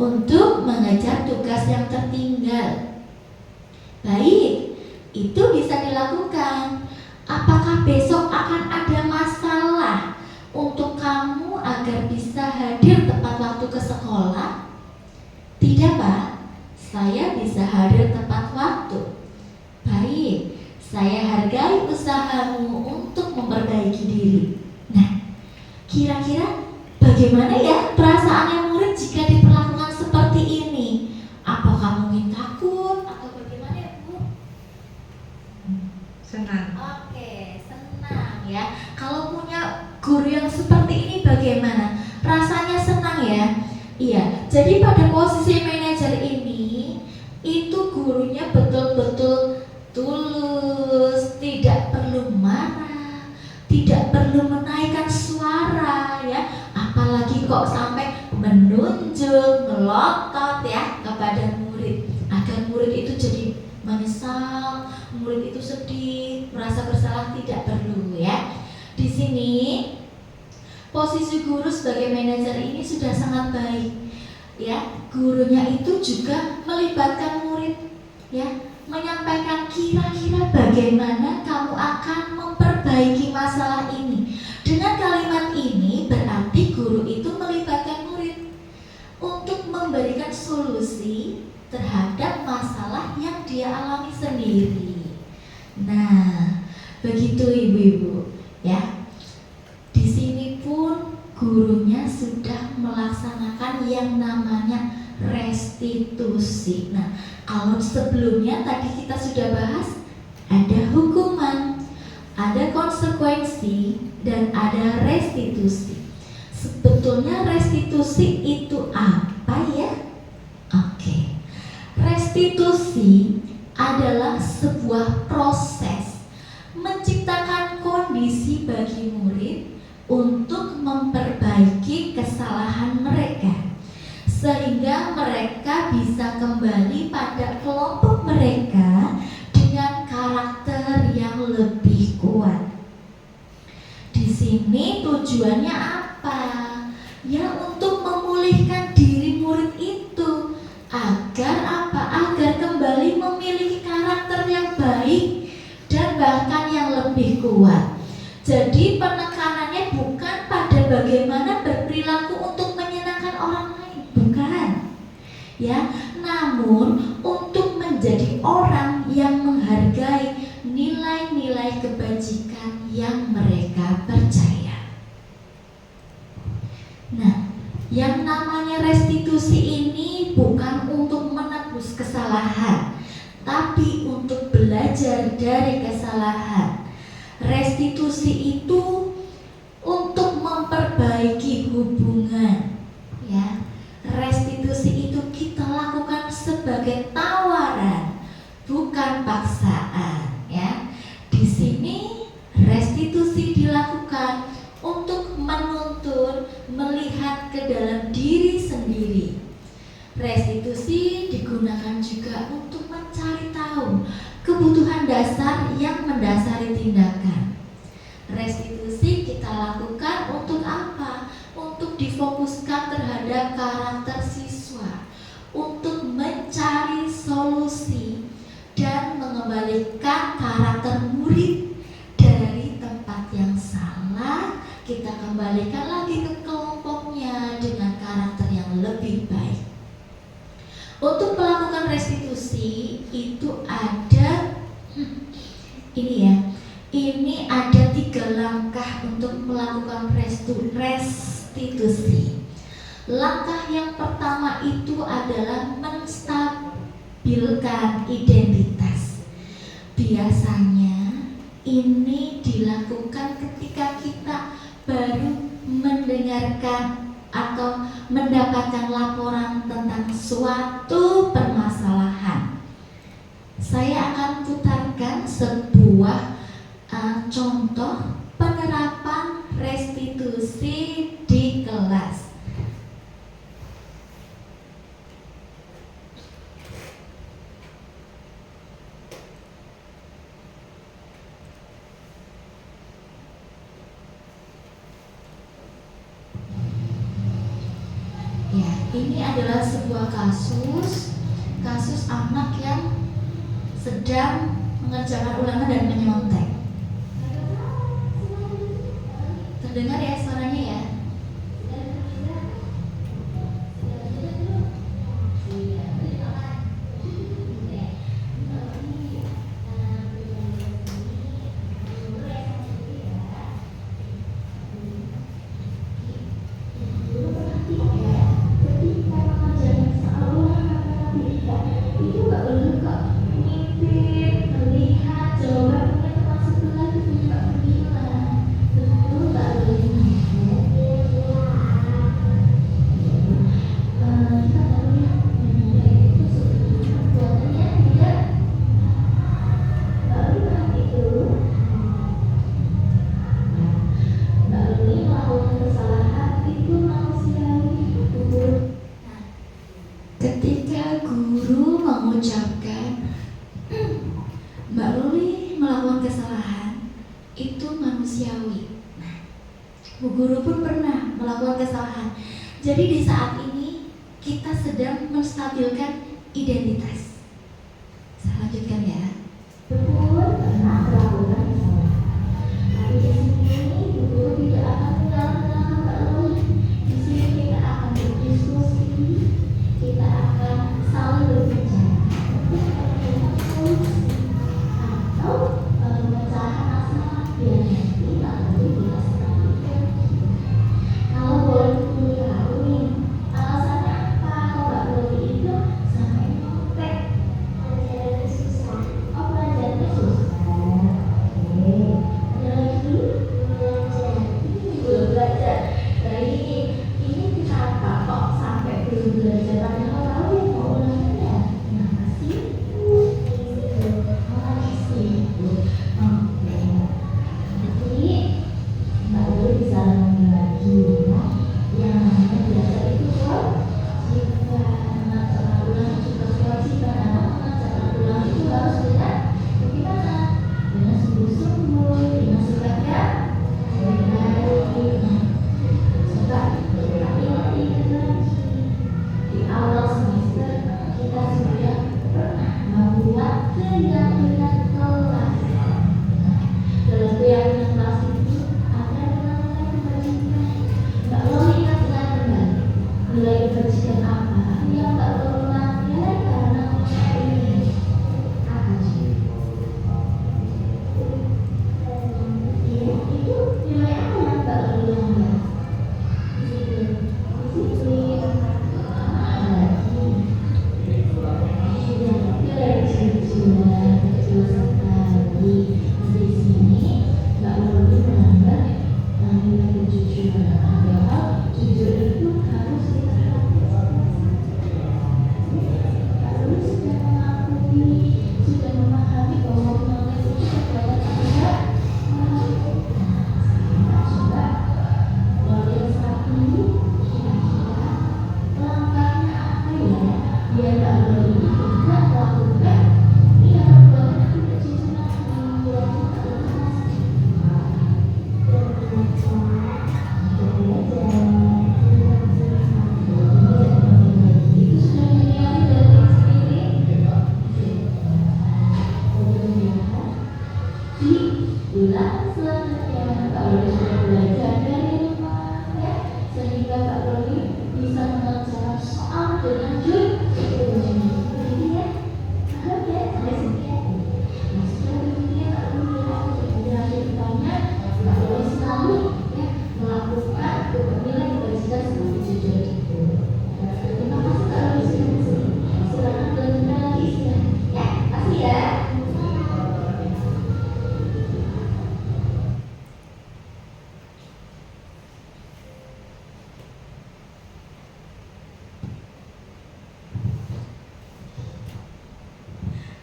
untuk mengejar tugas yang tertinggal. Baik, itu bisa dilakukan. Apakah besok akan ada masalah untuk kamu agar bisa hadir tepat waktu ke sekolah? Tidak Pak, saya bisa hadir tepat waktu. Baik, saya hargai usahamu untuk memperbaiki diri. Nah, kira-kira bagaimana ya perasaannya murid jika diperlakukan seperti ini? Apakah mungkin takut atau bagaimana ya Bu? Senang. Oke, senang ya. Kalau punya guru yang seperti ini bagaimana? Rasanya senang ya? Iya, jadi pada posisi manajer ini, itu gurunya betul-betul tulus, tidak perlu marah, tidak perlu menaikkan suara ya, apalagi kok sampai menunjuk, melotot ya kepada murid, agar murid itu jadi menyesal, murid itu sedih, merasa bersalah, tidak perlu ya. Di sini posisi guru sebagai manajer ini sudah sangat baik ya. Gurunya itu juga melibatkan murid ya, menyampaikan kira-kira bagaimana kamu akan memperbaiki masalah ini. Dengan kalimat ini berarti guru itu melibatkan murid untuk memberikan solusi terhadap masalah yang dia alami sendiri. Nah, begitu ibu-ibu ya. Di sini pun gurunya sudah melaksanakan yang namanya restitusi. Nah, kalau sebelumnya tadi kita sudah bahas ada hukuman, ada konsekuensi, dan ada restitusi. Sebetulnya restitusi itu apa ya? Oke. Restitusi adalah sebuah proses menciptakan kondisi bagi murid untuk memperbaiki kesalahan mereka, sehingga mereka bisa kembali pada kelompok mereka dengan karakter yang lebih kuat. Di sini tujuannya apa? Ya, untuk memulihkan diri murid itu agar apa? Agar kembali memiliki karakter yang baik dan bahkan yang lebih kuat. Jadi penekanannya bukan pada bagaimana berperilaku untuk menyenangkan orang lain, bukan. Ya, namun untuk menjadi orang yang menghargai nilai-nilai kebajikan yang mereka percaya. Nah, yang namanya restitusi ini bukan untuk menebus kesalahan, tapi untuk belajar dari kesalahan. Restitusi itu untuk memperbaiki hubungan, ya. Restitusi itu kita lakukan sebagai tawaran, bukan paksaan, ya. Di sini restitusi dilakukan untuk menuntun, melihat ke dalam diri sendiri. Restitusi digunakan juga untuk mencari tahu kebutuhan dasar yang mendasari tindakan. Restitusi kita lakukan untuk apa? Untuk difokuskan terhadap karakter siswa, untuk mencari solusi dan mengembalikan karakter murid dari tempat yang salah. Kita kembalikan lagi ke kelompoknya dengan karakter yang lebih baik. Untuk melakukan restitusi itu ada ini ada 3 langkah untuk melakukan restitusi. Langkah yang pertama itu adalah menstabilkan identitas. Biasanya ini dilakukan ketika kita baru mendengarkan atau mendapatkan laporan tentang suatu permasalahan. Saya akan putarkan sebuah contoh penerapan restitusi di kelas. Ya, ini adalah sebuah kasus anak yang sedang mengerjakan ulangan dan menyontek. Terdengar ya suaranya ya? ketika guru mengucapkan Mbak Luli melakukan kesalahan, itu manusiawi. Nah, Bu Guru pun pernah melakukan kesalahan. Jadi di saat ini kita sedang menstabilkan identitas. Saya lanjutkan ya. Pun pernah melakukan kesalahan. Tapi di sini Bu Guru tidak akan mengalahkan Mbak Luli. Di sini kita akan berdiskusi, kita akan saling berbicara untuk menemukan solusi atau pemecahan masalah biar nanti Mbak Luli bisa stabilkan. Kalau boleh Guru tahu nih, alasannya apa kalau Mbak Luli itu sampai nyontek? Pelajarannya susah. Oh, pelajarannya susah. Oke. Ada lagi? Belum belajar. Ini kenapa kok sampai belum belajar? Padahal tahu ya mau ulangan ya. Kenapa sih? Oke. Jadi Mbak Luli bisa membagi ya. Yang namanya biasa itu kewajiban. Mengajarkan ulang juga kewajiban. Mengajarkan ulang itu harus dengan bagaimana? Dengan sungguh-sungguh, dengan sikap yang baik. Coba kita ingat lagi di awal semester kita sudah pernah membuat keyakinan kelas. Dalam keyakinan kelas itu ada nilai kebajikan. Mbak Loli ingat nilai kebajikan apa yang Mbak Loli pakai karena ini apa sih? Itu nilai apa yang Mbak Loli pakai? Disiplin, nilai kejujuran, kecil sekali. Di sini Mbak Loli menambah nilai kejujuran. Padahal jujur itu harus kita lakukan. Mbak Loli sudah mengakui, sudah memahami bahwa menulis itu terdapat tidak melakukan. Coba Loli saat ini kira-kira langkahnya apa ya biar Mbak Loli tidak melakukan perbuatan yang tidak jujur itu sudah dilihat dari sendiri. Di bulan selanjutnya Mbak Loli sudah belajar dari rumah ya, sehingga Mbak Loli bisa mengerjakan soal dengan jujur. Jadi ya, paham ya sampai sini ya. Nah selanjutnya Mbak Loli belajar depannya Mbak Loli selalu ya melakukan nilai kebajikan selalu jujur itu. Terima kasih Mbak Loli sudah di sini. Silakan belajar lagi ya. Kasih ya.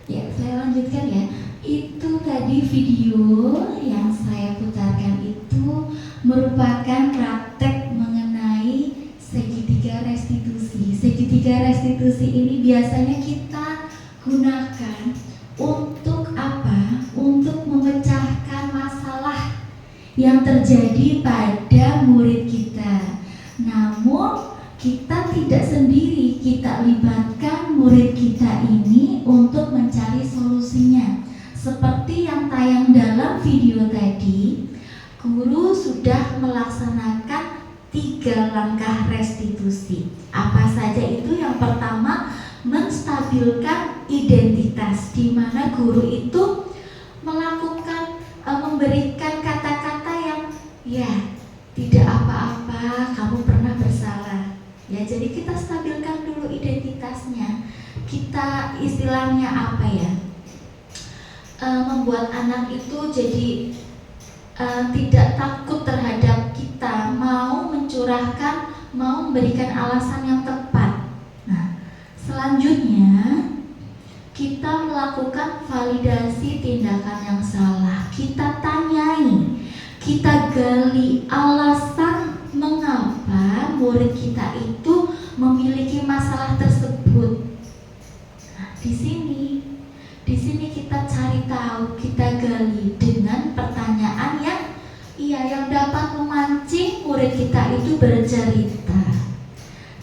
Ya, saya lanjutkan ya. Itu tadi video yang saya putarkan itu merupakan praktek mengenai segitiga restitusi. Segitiga restitusi ini biasanya kita gunakan untuk apa? Untuk memecahkan masalah yang terjadi pada murid kita. Namun kita tidak sendiri, kita libatkan murid kita ini untuk mencari solusinya. Seperti yang tayang dalam video tadi, guru sudah melaksanakan 3 langkah restitusi. Apa saja itu? Yang pertama, menstabilkan identitas, di mana guru itu melakukan memberikan kata-kata yang ya tidak apa-apa, kamu pernah bersalah. Ya, jadi kita stabilkan dulu identitasnya. Kita istilahnya apa ya? Membuat anak itu jadi tidak takut terhadap kita, mau mencurahkan, mau memberikan alasan yang tepat. Nah, selanjutnya kita melakukan validasi tindakan yang salah. Kita tanyai, kita gali alasan mengapa murid kita itu memiliki masalah tersebut. Di sini kita cari tahu, kita gali dengan pertanyaan yang dapat memancing murid kita itu bercerita.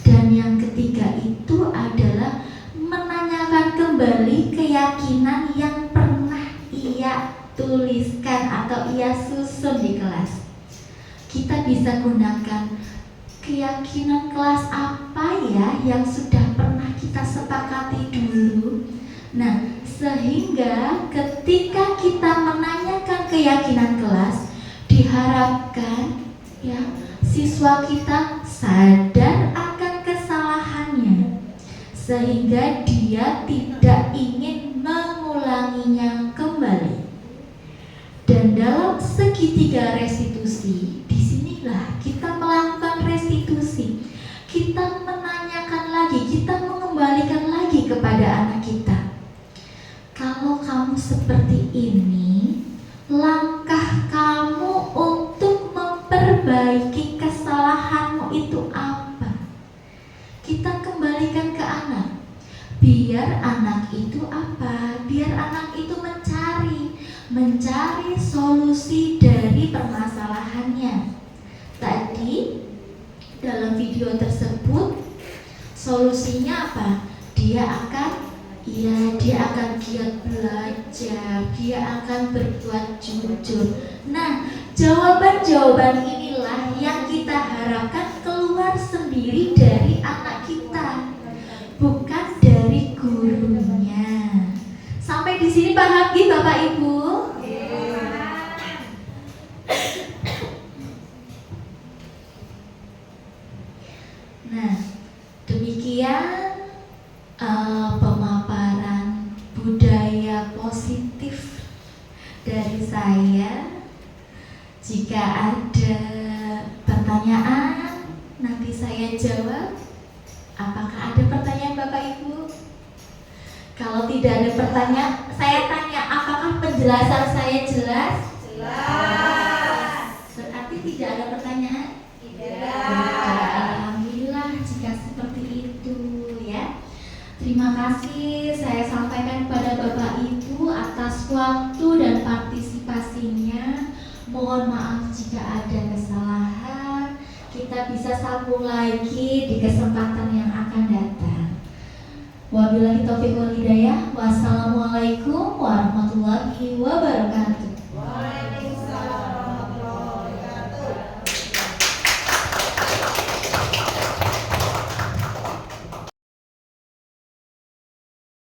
Dan yang ketiga itu adalah menanyakan kembali keyakinan yang pernah ia tuliskan atau ia susun di kelas. Kita bisa gunakan keyakinan kelas apa ya yang sudah pernah kita sepakati dulu. Nah, sehingga ketika kita menanyakan keyakinan kelas, diharapkan ya siswa kita sadar akan kesalahannya, sehingga dia tidak ingin mengulanginya kembali. Dan dalam segitiga restitusi, disinilah kita melakukan restitusi. Kita menanyakan lagi, kita mengembalikan lagi kepada anak kita. Kalau kamu seperti ini, langkah kamu untuk memperbaiki kesalahanmu itu apa? Kita kembalikan ke anak. Biar anak itu apa? Biar anak itu mencari solusi dari permasalahannya. Tadi dalam video tersebut solusinya apa? Dia akan giat belajar, dia akan berbuat jujur. Nah, jawaban-jawaban inilah yang kita harapkan keluar sendiri dari anak kita, bukan dari gurunya. Sampai di sini paham gitu Bapak Ibu? Nah, demikian pemaparan budaya positif dari saya. Jika ada pertanyaan, nanti saya jawab. Apakah ada pertanyaan Bapak Ibu? Kalau tidak ada pertanyaan, saya tanya, apakah penjelasan saya jelas? Jelas. Berarti tidak ada pertanyaan? Tidak. Alhamdulillah jika seperti itu ya. Terima kasih saya sampaikan kepada Bapak Ibu atas waktu dan partisipasinya. Mohon maaf jika ada kesalahan. Kita bisa sambung lagi di kesempatan yang akan datang. Wabillahi taufiq wal hidayah. Wassalamualaikum warahmatullahi wabarakatuh.